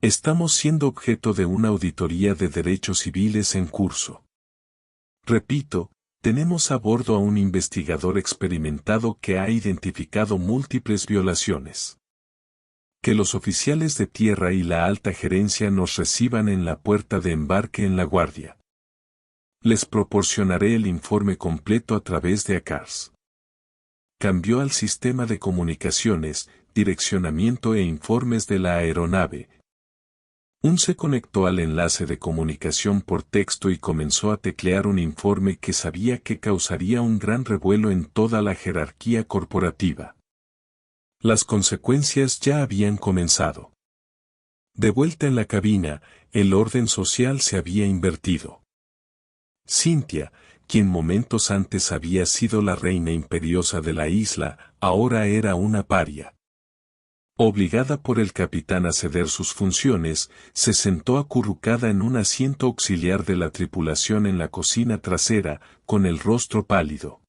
Estamos siendo objeto de una auditoría de derechos civiles en curso. Repito, tenemos a bordo a un investigador experimentado que ha identificado múltiples violaciones. Que los oficiales de tierra y la alta gerencia nos reciban en la puerta de embarque en La Guardia. Les proporcionaré el informe completo a través de ACARS. Cambió al sistema de comunicaciones, direccionamiento e informes de la aeronave. Se conectó al enlace de comunicación por texto y comenzó a teclear un informe que sabía que causaría un gran revuelo en toda la jerarquía corporativa. Las consecuencias ya habían comenzado. De vuelta en la cabina, el orden social se había invertido. Cynthia, quien momentos antes había sido la reina imperiosa de la isla, ahora era una paria. Obligada por el capitán a ceder sus funciones, se sentó acurrucada en un asiento auxiliar de la tripulación en la cocina trasera, con el rostro pálido.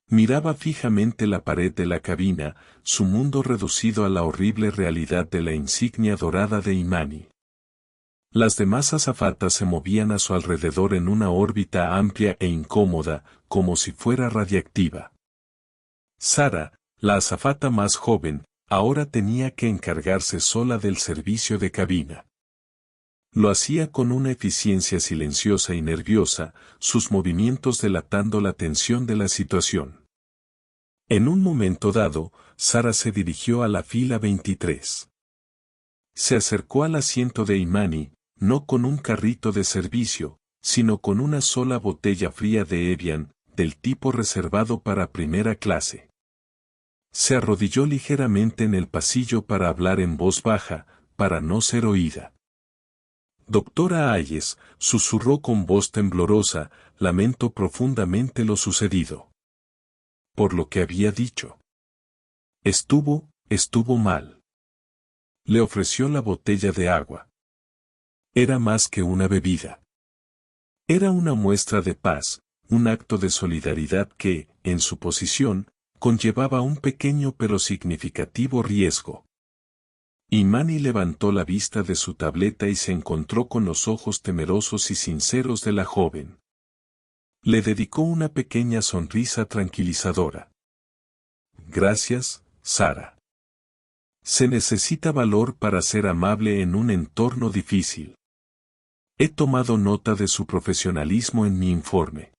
Miraba fijamente la pared de la cabina, su mundo reducido a la horrible realidad de la insignia dorada de Imani. Las demás azafatas se movían a su alrededor en una órbita amplia e incómoda, como si fuera radiactiva. Sara, la azafata más joven, ahora tenía que encargarse sola del servicio de cabina. Lo hacía con una eficiencia silenciosa y nerviosa, sus movimientos delatando la tensión de la situación. En un momento dado, Sara se dirigió a la fila 23. Se acercó al asiento de Imani, no con un carrito de servicio, sino con una sola botella fría de Evian, del tipo reservado para primera clase. Se arrodilló ligeramente en el pasillo para hablar en voz baja, para no ser oída. Doctora Hayes, susurró con voz temblorosa, lamento profundamente lo sucedido. Por lo que había dicho. Estuvo mal. Le ofreció la botella de agua. Era más que una bebida. Era una muestra de paz, un acto de solidaridad que, en su posición, conllevaba un pequeño pero significativo riesgo. Imani levantó la vista de su tableta y se encontró con los ojos temerosos y sinceros de la joven. Le dedicó una pequeña sonrisa tranquilizadora. Gracias, Sara. Se necesita valor para ser amable en un entorno difícil. He tomado nota de su profesionalismo en mi informe.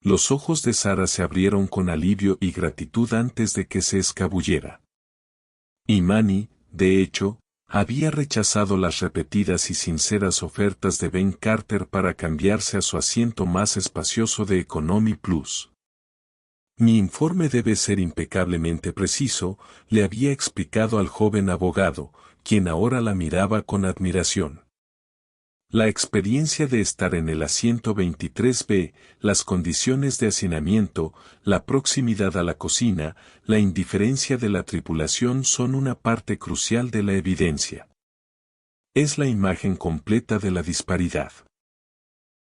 Los ojos de Sara se abrieron con alivio y gratitud antes de que se escabullera. Imani, de hecho, había rechazado las repetidas y sinceras ofertas de Ben Carter para cambiarse a su asiento más espacioso de Economy Plus. Mi informe debe ser impecablemente preciso, le había explicado al joven abogado, quien ahora la miraba con admiración. La experiencia de estar en el asiento 23B, las condiciones de hacinamiento, la proximidad a la cocina, la indiferencia de la tripulación son una parte crucial de la evidencia. Es la imagen completa de la disparidad.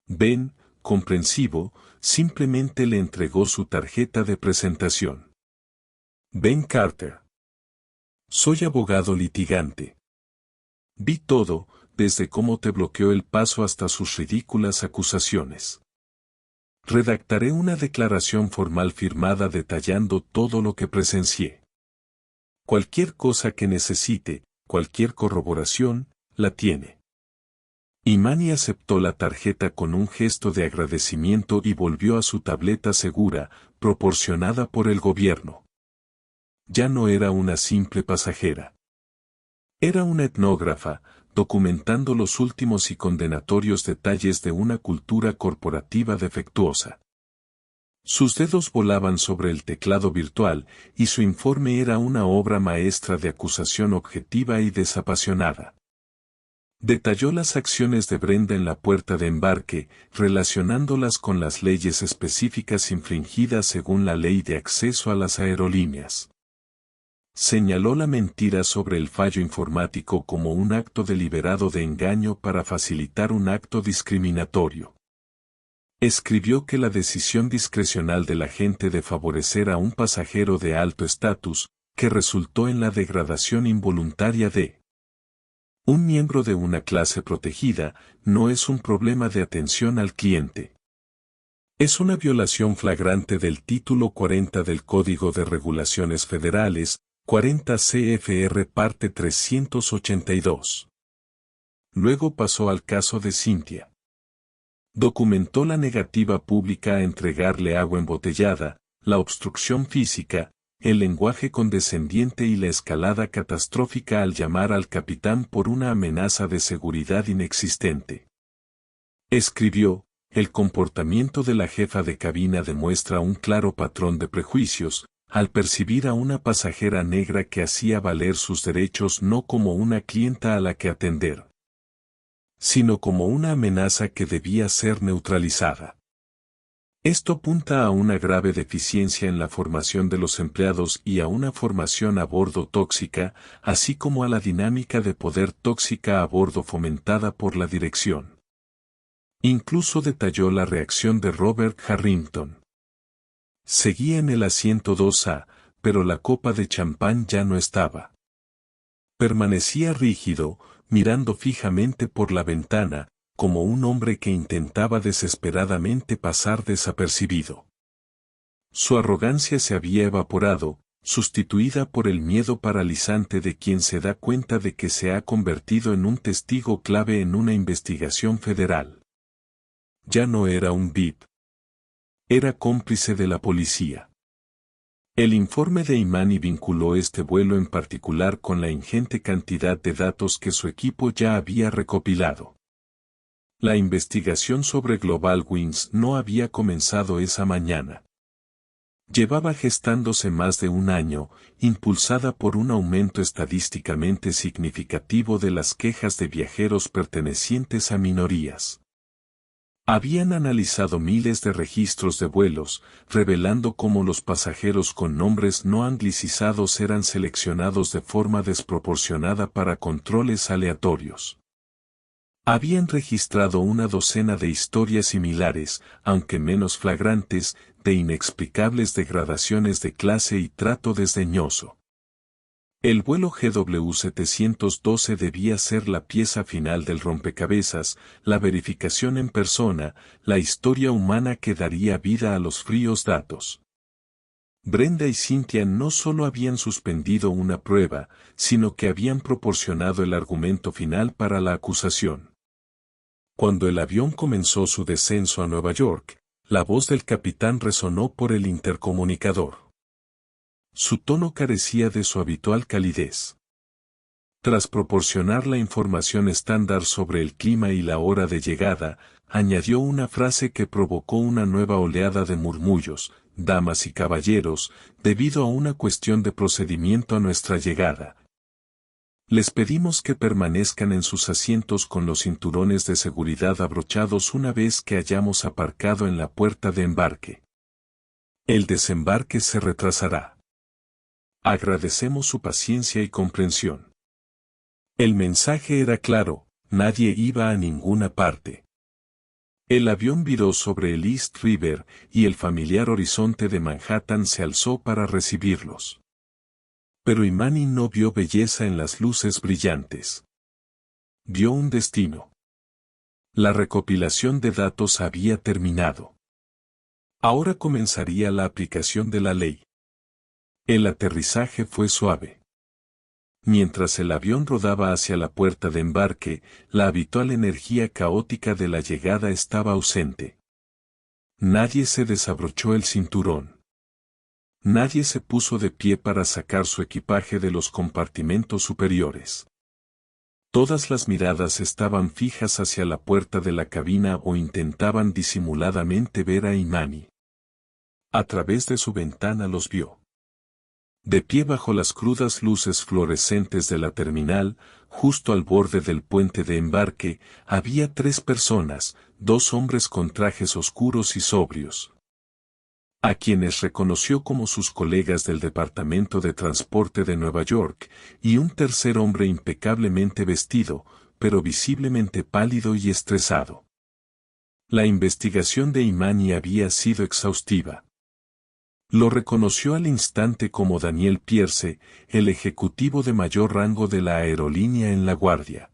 Ben, comprensivo, simplemente le entregó su tarjeta de presentación. Ben Carter. Soy abogado litigante. Vi todo, desde cómo te bloqueó el paso hasta sus ridículas acusaciones. Redactaré una declaración formal firmada detallando todo lo que presencié. Cualquier cosa que necesite, cualquier corroboración, la tiene. Imani aceptó la tarjeta con un gesto de agradecimiento y volvió a su tableta segura, proporcionada por el gobierno. Ya no era una simple pasajera. Era una etnógrafa, documentando los últimos y condenatorios detalles de una cultura corporativa defectuosa. Sus dedos volaban sobre el teclado virtual, y su informe era una obra maestra de acusación objetiva y desapasionada. Detalló las acciones de Brenda en la puerta de embarque, relacionándolas con las leyes específicas infringidas según la Ley de Acceso a las Aerolíneas. Señaló la mentira sobre el fallo informático como un acto deliberado de engaño para facilitar un acto discriminatorio. Escribió que la decisión discrecional del agente de favorecer a un pasajero de alto estatus, que resultó en la degradación involuntaria de un miembro de una clase protegida, no es un problema de atención al cliente. Es una violación flagrante del título 40 del Código de Regulaciones Federales, 40 CFR parte 382. Luego pasó al caso de Cynthia. Documentó la negativa pública a entregarle agua embotellada, la obstrucción física, el lenguaje condescendiente y la escalada catastrófica al llamar al capitán por una amenaza de seguridad inexistente. Escribió, el comportamiento de la jefa de cabina demuestra un claro patrón de prejuicios, al percibir a una pasajera negra que hacía valer sus derechos no como una clienta a la que atender, sino como una amenaza que debía ser neutralizada. Esto apunta a una grave deficiencia en la formación de los empleados y a una formación a bordo tóxica, así como a la dinámica de poder tóxica a bordo fomentada por la dirección. Incluso detalló la reacción de Robert Harrington. Seguía en el asiento 2A, pero la copa de champán ya no estaba. Permanecía rígido, mirando fijamente por la ventana, como un hombre que intentaba desesperadamente pasar desapercibido. Su arrogancia se había evaporado, sustituida por el miedo paralizante de quien se da cuenta de que se ha convertido en un testigo clave en una investigación federal. Ya no era un VIP. Era cómplice de la policía. El informe de Imani vinculó este vuelo en particular con la ingente cantidad de datos que su equipo ya había recopilado. La investigación sobre Global Wings no había comenzado esa mañana. Llevaba gestándose más de un año, impulsada por un aumento estadísticamente significativo de las quejas de viajeros pertenecientes a minorías. Habían analizado miles de registros de vuelos, revelando cómo los pasajeros con nombres no anglicizados eran seleccionados de forma desproporcionada para controles aleatorios. Habían registrado una docena de historias similares, aunque menos flagrantes, de inexplicables degradaciones de clase y trato desdeñoso. El vuelo GW712 debía ser la pieza final del rompecabezas, la verificación en persona, la historia humana que daría vida a los fríos datos. Brenda y Cynthia no solo habían suspendido una prueba, sino que habían proporcionado el argumento final para la acusación. Cuando el avión comenzó su descenso a Nueva York, la voz del capitán resonó por el intercomunicador. Su tono carecía de su habitual calidez. Tras proporcionar la información estándar sobre el clima y la hora de llegada, añadió una frase que provocó una nueva oleada de murmullos, damas y caballeros, debido a una cuestión de procedimiento a nuestra llegada. Les pedimos que permanezcan en sus asientos con los cinturones de seguridad abrochados una vez que hayamos aparcado en la puerta de embarque. El desembarque se retrasará. Agradecemos su paciencia y comprensión. El mensaje era claro, nadie iba a ninguna parte. El avión viró sobre el East River y el familiar horizonte de Manhattan se alzó para recibirlos. Pero Imani no vio belleza en las luces brillantes. Vio un destino. La recopilación de datos había terminado. Ahora comenzaría la aplicación de la ley. El aterrizaje fue suave. Mientras el avión rodaba hacia la puerta de embarque, la habitual energía caótica de la llegada estaba ausente. Nadie se desabrochó el cinturón. Nadie se puso de pie para sacar su equipaje de los compartimentos superiores. Todas las miradas estaban fijas hacia la puerta de la cabina o intentaban disimuladamente ver a Imani. A través de su ventana los vio. De pie bajo las crudas luces fluorescentes de la terminal, justo al borde del puente de embarque, había 3 personas, 2 hombres con trajes oscuros y sobrios, a quienes reconoció como sus colegas del Departamento de Transporte de Nueva York, y un tercer hombre impecablemente vestido, pero visiblemente pálido y estresado. La investigación de Imani había sido exhaustiva. Lo reconoció al instante como Daniel Pierce, el ejecutivo de mayor rango de la aerolínea en La Guardia.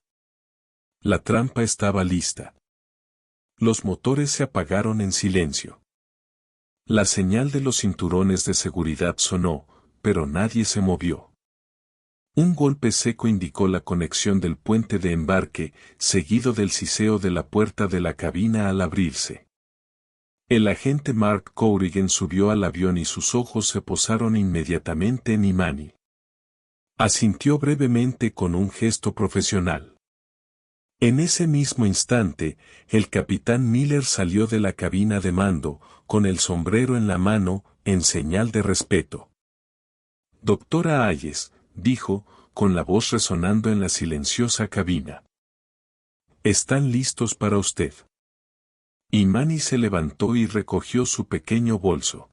La trampa estaba lista. Los motores se apagaron en silencio. La señal de los cinturones de seguridad sonó, pero nadie se movió. Un golpe seco indicó la conexión del puente de embarque, seguido del siseo de la puerta de la cabina al abrirse. El agente Mark Corrigan subió al avión y sus ojos se posaron inmediatamente en Imani. Asintió brevemente con un gesto profesional. En ese mismo instante, el capitán Miller salió de la cabina de mando, con el sombrero en la mano, en señal de respeto. Doctora Hayes, dijo, con la voz resonando en la silenciosa cabina. Están listos para usted. Imani se levantó y recogió su pequeño bolso.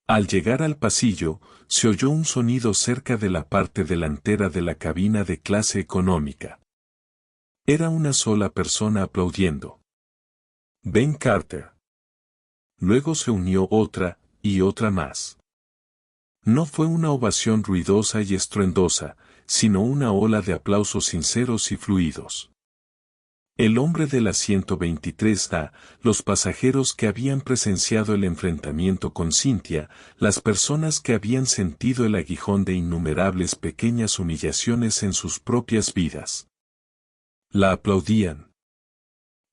Al llegar al pasillo, se oyó un sonido cerca de la parte delantera de la cabina de clase económica. Era una sola persona aplaudiendo. Ben Carter. Luego se unió otra, y otra más. No fue una ovación ruidosa y estruendosa, sino una ola de aplausos sinceros y fluidos. El hombre del asiento 23A, los pasajeros que habían presenciado el enfrentamiento con Cynthia, las personas que habían sentido el aguijón de innumerables pequeñas humillaciones en sus propias vidas. La aplaudían.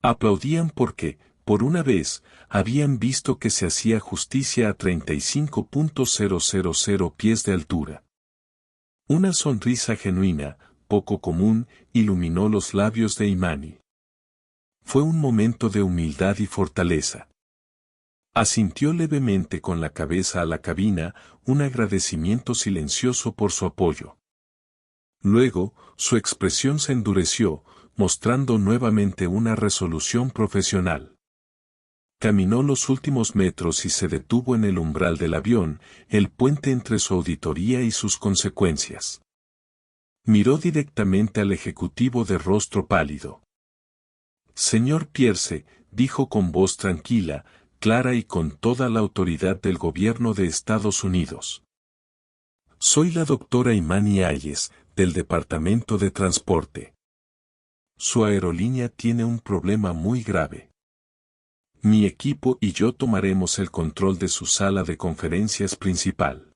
Aplaudían porque, por una vez, habían visto que se hacía justicia a 35.000 pies de altura. Una sonrisa genuina, poco común, iluminó los labios de Imani. Fue un momento de humildad y fortaleza. Asintió levemente con la cabeza a la cabina, un agradecimiento silencioso por su apoyo. Luego, su expresión se endureció, mostrando nuevamente una resolución profesional. Caminó los últimos metros y se detuvo en el umbral del avión, el puente entre su auditoría y sus consecuencias. Miró directamente al ejecutivo de rostro pálido. Señor Pierce, dijo con voz tranquila, clara y con toda la autoridad del gobierno de Estados Unidos. Soy la doctora Imani Hayes, del Departamento de Transporte. Su aerolínea tiene un problema muy grave. Mi equipo y yo tomaremos el control de su sala de conferencias principal.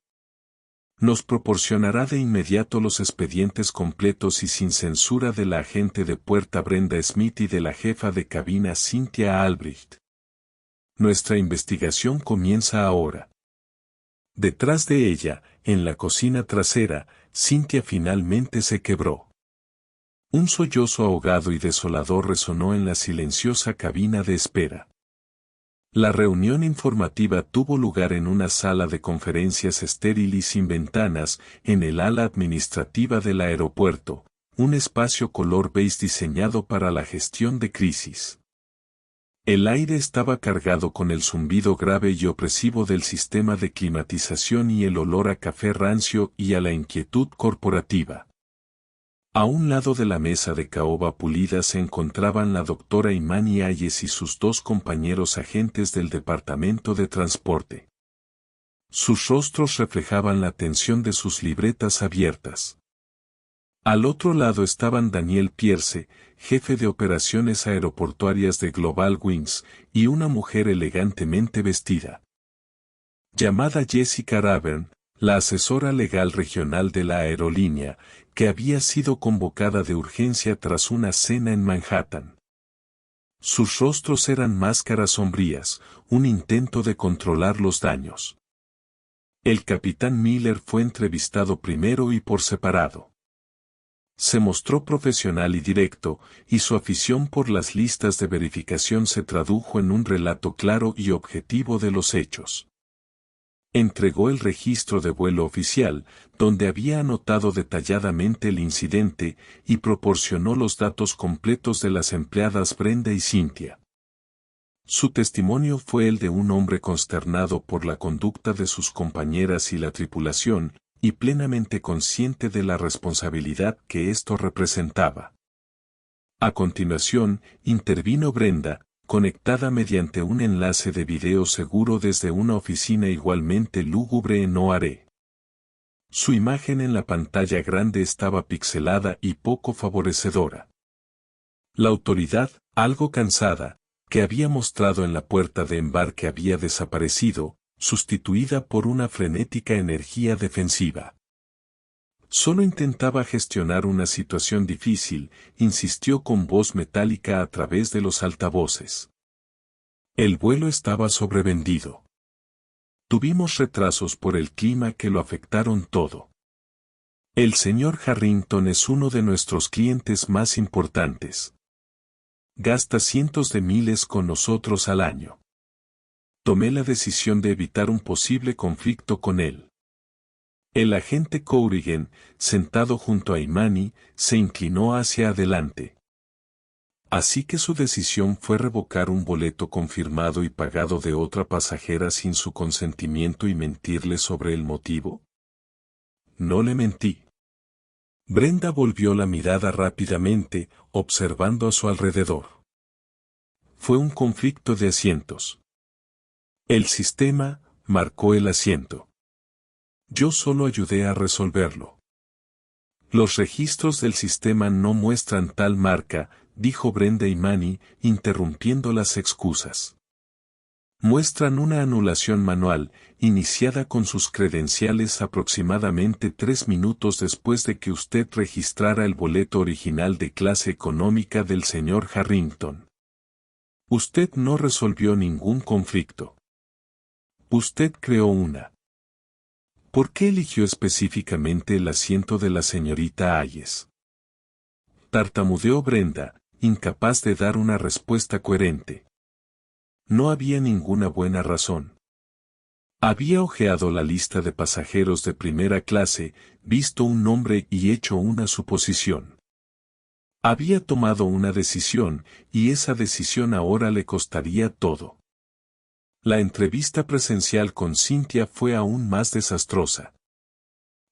Nos proporcionará de inmediato los expedientes completos y sin censura de la agente de puerta Brenda Smith y de la jefa de cabina Cynthia Albrecht. Nuestra investigación comienza ahora. Detrás de ella, en la cocina trasera, Cynthia finalmente se quebró. Un sollozo ahogado y desolador resonó en la silenciosa cabina de espera. La reunión informativa tuvo lugar en una sala de conferencias estéril y sin ventanas, en el ala administrativa del aeropuerto, un espacio color beige diseñado para la gestión de crisis. El aire estaba cargado con el zumbido grave y opresivo del sistema de climatización y el olor a café rancio y a la inquietud corporativa. A un lado de la mesa de caoba pulida se encontraban la doctora Imani Hayes y sus 2 compañeros agentes del Departamento de Transporte. Sus rostros reflejaban la tensión de sus libretas abiertas. Al otro lado estaban Daniel Pierce, jefe de operaciones aeroportuarias de Global Wings, y una mujer elegantemente vestida, llamada Jessica Ravern, la asesora legal regional de la aerolínea, que había sido convocada de urgencia tras una cena en Manhattan. Sus rostros eran máscaras sombrías, un intento de controlar los daños. El capitán Miller fue entrevistado primero y por separado. Se mostró profesional y directo, y su afición por las listas de verificación se tradujo en un relato claro y objetivo de los hechos. Entregó el registro de vuelo oficial, donde había anotado detalladamente el incidente, y proporcionó los datos completos de las empleadas Brenda y Cynthia. Su testimonio fue el de un hombre consternado por la conducta de sus compañeras y la tripulación, y plenamente consciente de la responsabilidad que esto representaba. A continuación, intervino Brenda, conectada mediante un enlace de video seguro desde una oficina igualmente lúgubre en O'Hare. Su imagen en la pantalla grande estaba pixelada y poco favorecedora. La autoridad, algo cansada, que había mostrado en la puerta de embarque había desaparecido, sustituida por una frenética energía defensiva. Solo intentaba gestionar una situación difícil, insistió con voz metálica a través de los altavoces. El vuelo estaba sobrevendido. Tuvimos retrasos por el clima que lo afectaron todo. El señor Harrington es uno de nuestros clientes más importantes. Gasta cientos de miles con nosotros al año. Tomé la decisión de evitar un posible conflicto con él. El agente Corrigan, sentado junto a Imani, se inclinó hacia adelante. Así que su decisión fue revocar un boleto confirmado y pagado de otra pasajera sin su consentimiento y mentirle sobre el motivo. No le mentí. Brenda volvió la mirada rápidamente, observando a su alrededor. Fue un conflicto de asientos. El sistema marcó el asiento. Yo solo ayudé a resolverlo. Los registros del sistema no muestran tal marca, dijo Brenda Imani, interrumpiendo las excusas. Muestran una anulación manual, iniciada con sus credenciales aproximadamente 3 minutos después de que usted registrara el boleto original de clase económica del señor Harrington. Usted no resolvió ningún conflicto. Usted creó una. ¿Por qué eligió específicamente el asiento de la señorita Hayes? Tartamudeó Brenda, incapaz de dar una respuesta coherente. No había ninguna buena razón. Había hojeado la lista de pasajeros de primera clase, visto un nombre y hecho una suposición. Había tomado una decisión, y esa decisión ahora le costaría todo. La entrevista presencial con Cynthia fue aún más desastrosa.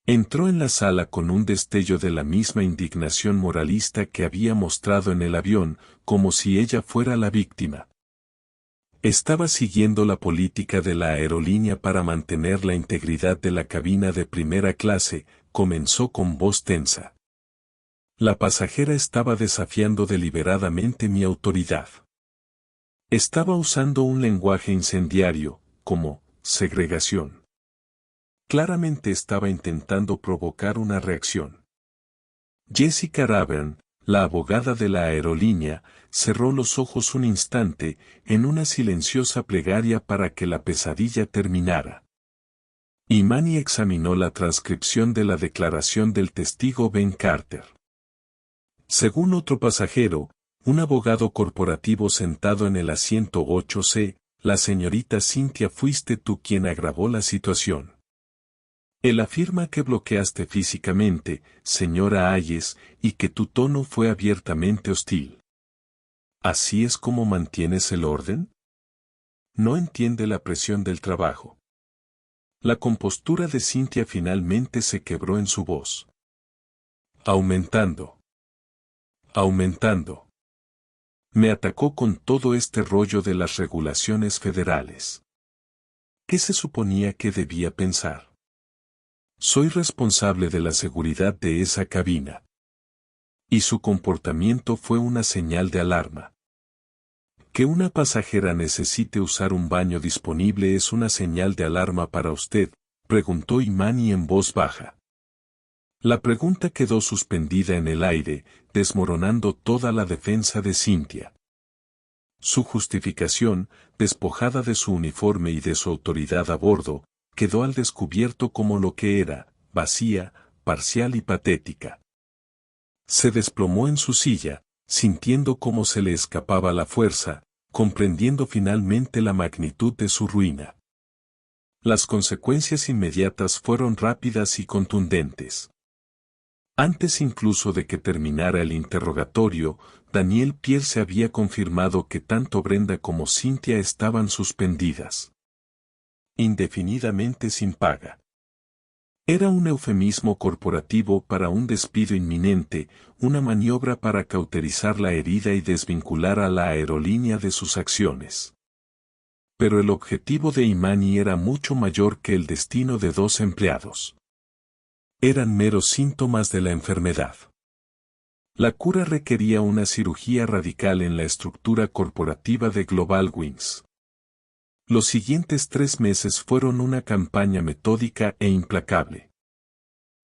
Entró en la sala con un destello de la misma indignación moralista que había mostrado en el avión, como si ella fuera la víctima. Estaba siguiendo la política de la aerolínea para mantener la integridad de la cabina de primera clase, comenzó con voz tensa. La pasajera estaba desafiando deliberadamente mi autoridad. Estaba usando un lenguaje incendiario, como segregación. Claramente estaba intentando provocar una reacción. Jessica Ravern, la abogada de la aerolínea, cerró los ojos un instante, en una silenciosa plegaria para que la pesadilla terminara. Imani examinó la transcripción de la declaración del testigo Ben Carter. Según otro pasajero, un abogado corporativo sentado en el asiento 8C, la señorita Cynthia fuiste tú quien agravó la situación. Él afirma que bloqueaste físicamente, señora Hayes, y que tu tono fue abiertamente hostil. ¿Así es como mantienes el orden? No entiende la presión del trabajo. La compostura de Cynthia finalmente se quebró en su voz. Aumentando. Me atacó con todo este rollo de las regulaciones federales. ¿Qué se suponía que debía pensar? Soy responsable de la seguridad de esa cabina. Y su comportamiento fue una señal de alarma. Que una pasajera necesite usar un baño disponible es una señal de alarma para usted, preguntó Imani en voz baja. La pregunta quedó suspendida en el aire, desmoronando toda la defensa de Cynthia. Su justificación, despojada de su uniforme y de su autoridad a bordo, quedó al descubierto como lo que era, vacía, parcial y patética. Se desplomó en su silla, sintiendo cómo se le escapaba la fuerza, comprendiendo finalmente la magnitud de su ruina. Las consecuencias inmediatas fueron rápidas y contundentes. Antes incluso de que terminara el interrogatorio, Daniel Pierce había confirmado que tanto Brenda como Cynthia estaban suspendidas indefinidamente sin paga. Era un eufemismo corporativo para un despido inminente, una maniobra para cauterizar la herida y desvincular a la aerolínea de sus acciones. Pero el objetivo de Imani era mucho mayor que el destino de 2 empleados. Eran meros síntomas de la enfermedad. La cura requería una cirugía radical en la estructura corporativa de Global Wings. Los siguientes 3 meses fueron una campaña metódica e implacable.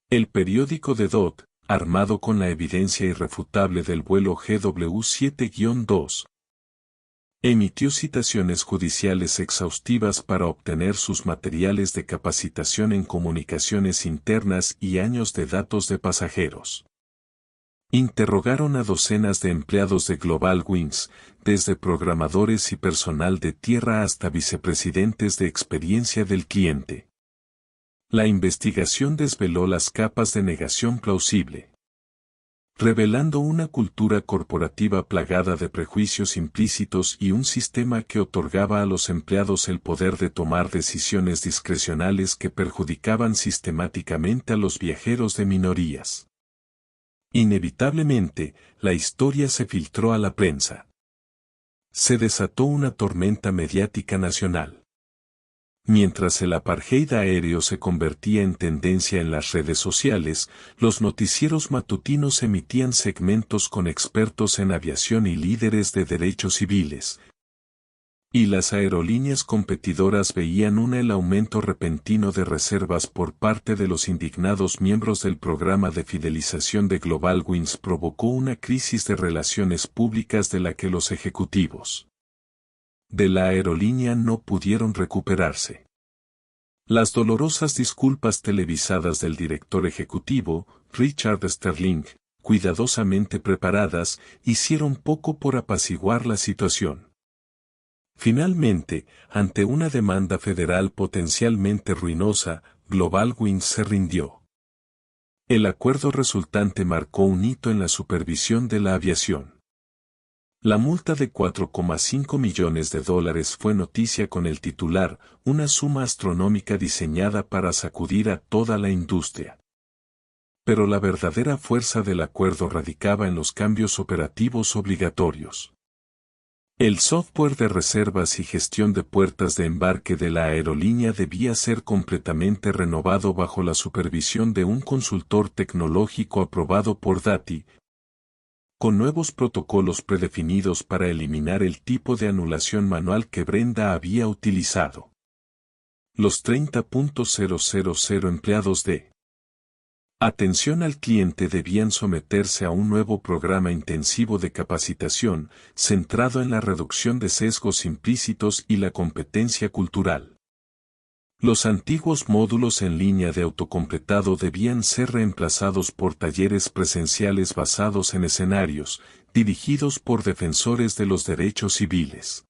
El periódico The Dot, armado con la evidencia irrefutable del vuelo GW7-2, emitió citaciones judiciales exhaustivas para obtener sus materiales de capacitación en comunicaciones internas y años de datos de pasajeros. Interrogaron a docenas de empleados de Global Wings, desde programadores y personal de tierra hasta vicepresidentes de experiencia del cliente. La investigación desveló las capas de negación plausible, revelando una cultura corporativa plagada de prejuicios implícitos y un sistema que otorgaba a los empleados el poder de tomar decisiones discrecionales que perjudicaban sistemáticamente a los viajeros de minorías. Inevitablemente, la historia se filtró a la prensa. Se desató una tormenta mediática nacional. Mientras el apartheid aéreo se convertía en tendencia en las redes sociales, los noticieros matutinos emitían segmentos con expertos en aviación y líderes de derechos civiles. Y las aerolíneas competidoras veían el aumento repentino de reservas por parte de los indignados miembros del programa de fidelización de Global Wings provocó una crisis de relaciones públicas de la que los ejecutivos de la aerolínea no pudieron recuperarse. Las dolorosas disculpas televisadas del director ejecutivo, Richard Sterling, cuidadosamente preparadas, hicieron poco por apaciguar la situación. Finalmente, ante una demanda federal potencialmente ruinosa, Global Wings se rindió. El acuerdo resultante marcó un hito en la supervisión de la aviación. La multa de $4,5 millones fue noticia con el titular, una suma astronómica diseñada para sacudir a toda la industria. Pero la verdadera fuerza del acuerdo radicaba en los cambios operativos obligatorios. El software de reservas y gestión de puertas de embarque de la aerolínea debía ser completamente renovado bajo la supervisión de un consultor tecnológico aprobado por DATI, con nuevos protocolos predefinidos para eliminar el tipo de anulación manual que Brenda había utilizado. Los 30.000 empleados de atención al cliente debían someterse a un nuevo programa intensivo de capacitación, centrado en la reducción de sesgos implícitos y la competencia cultural. Los antiguos módulos en línea de autocompletado debían ser reemplazados por talleres presenciales basados en escenarios, dirigidos por defensores de los derechos civiles.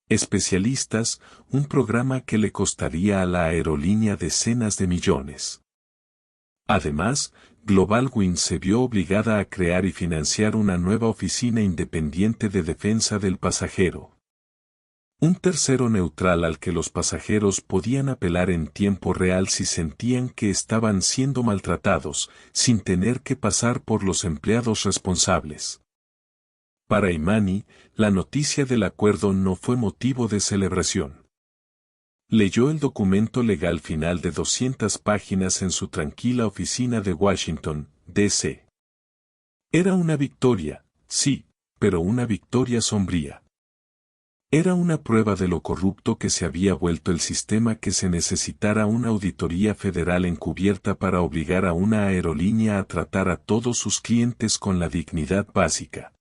Especialistas, un programa que le costaría a la aerolínea decenas de millones. Además, Global Wings se vio obligada a crear y financiar una nueva oficina independiente de defensa del pasajero. Un tercero neutral al que los pasajeros podían apelar en tiempo real si sentían que estaban siendo maltratados, sin tener que pasar por los empleados responsables. Para Imani, la noticia del acuerdo no fue motivo de celebración. Leyó el documento legal final de 200 páginas en su tranquila oficina de Washington, D.C. Era una victoria, sí, pero una victoria sombría. Era una prueba de lo corrupto que se había vuelto el sistema que se necesitara una auditoría federal encubierta para obligar a una aerolínea a tratar a todos sus clientes con la dignidad básica.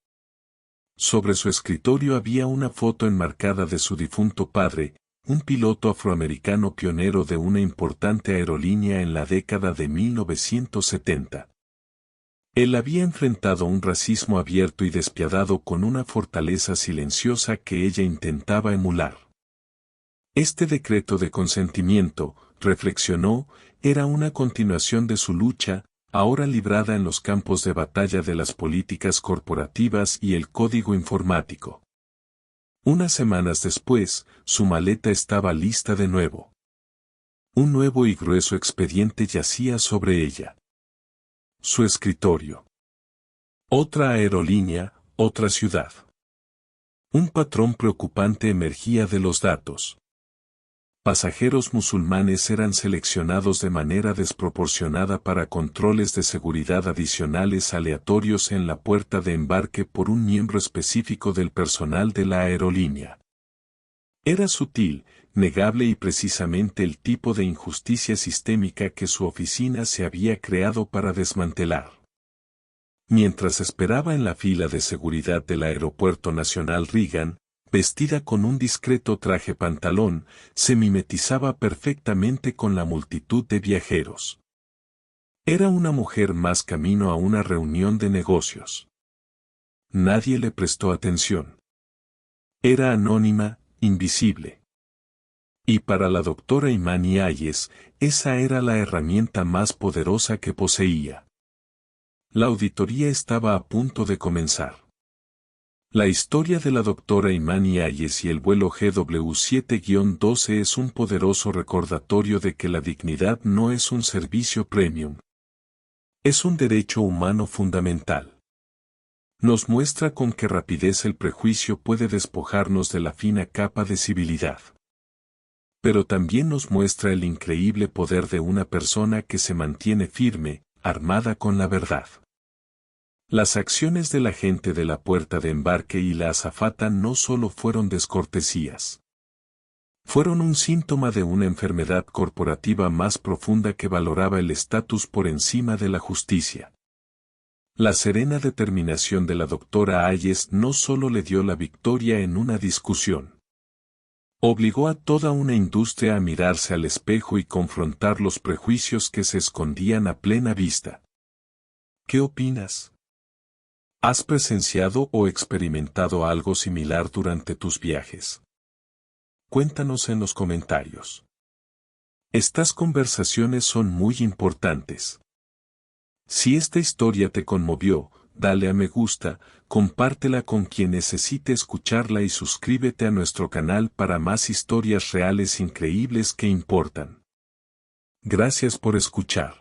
Sobre su escritorio había una foto enmarcada de su difunto padre, un piloto afroamericano pionero de una importante aerolínea en la década de 1970. Él había enfrentado un racismo abierto y despiadado con una fortaleza silenciosa que ella intentaba emular. Este decreto de consentimiento, reflexionó, era una continuación de su lucha, ahora librada en los campos de batalla de las políticas corporativas y el código informático. Unas semanas después, su maleta estaba lista de nuevo. Un nuevo y grueso expediente yacía sobre ella. Su escritorio. Otra aerolínea, otra ciudad. Un patrón preocupante emergía de los datos. Pasajeros musulmanes eran seleccionados de manera desproporcionada para controles de seguridad adicionales aleatorios en la puerta de embarque por un miembro específico del personal de la aerolínea. Era sutil, negable y precisamente el tipo de injusticia sistémica que su oficina se había creado para desmantelar. Mientras esperaba en la fila de seguridad del Aeropuerto Nacional Reagan, vestida con un discreto traje pantalón, se mimetizaba perfectamente con la multitud de viajeros. Era una mujer más camino a una reunión de negocios. Nadie le prestó atención. Era anónima, invisible. Y para la doctora Imani Hayes, esa era la herramienta más poderosa que poseía. La auditoría estaba a punto de comenzar. La historia de la doctora Imani Hayes y el vuelo GW7-12 es un poderoso recordatorio de que la dignidad no es un servicio premium. Es un derecho humano fundamental. Nos muestra con qué rapidez el prejuicio puede despojarnos de la fina capa de civilidad. Pero también nos muestra el increíble poder de una persona que se mantiene firme, armada con la verdad. Las acciones de la gente de la puerta de embarque y la azafata no solo fueron descortesías. Fueron un síntoma de una enfermedad corporativa más profunda que valoraba el estatus por encima de la justicia. La serena determinación de la doctora Hayes no solo le dio la victoria en una discusión. Obligó a toda una industria a mirarse al espejo y confrontar los prejuicios que se escondían a plena vista. ¿Qué opinas? ¿Has presenciado o experimentado algo similar durante tus viajes? Cuéntanos en los comentarios. Estas conversaciones son muy importantes. Si esta historia te conmovió, dale a me gusta, compártela con quien necesite escucharla y suscríbete a nuestro canal para más historias reales increíbles que importan. Gracias por escuchar.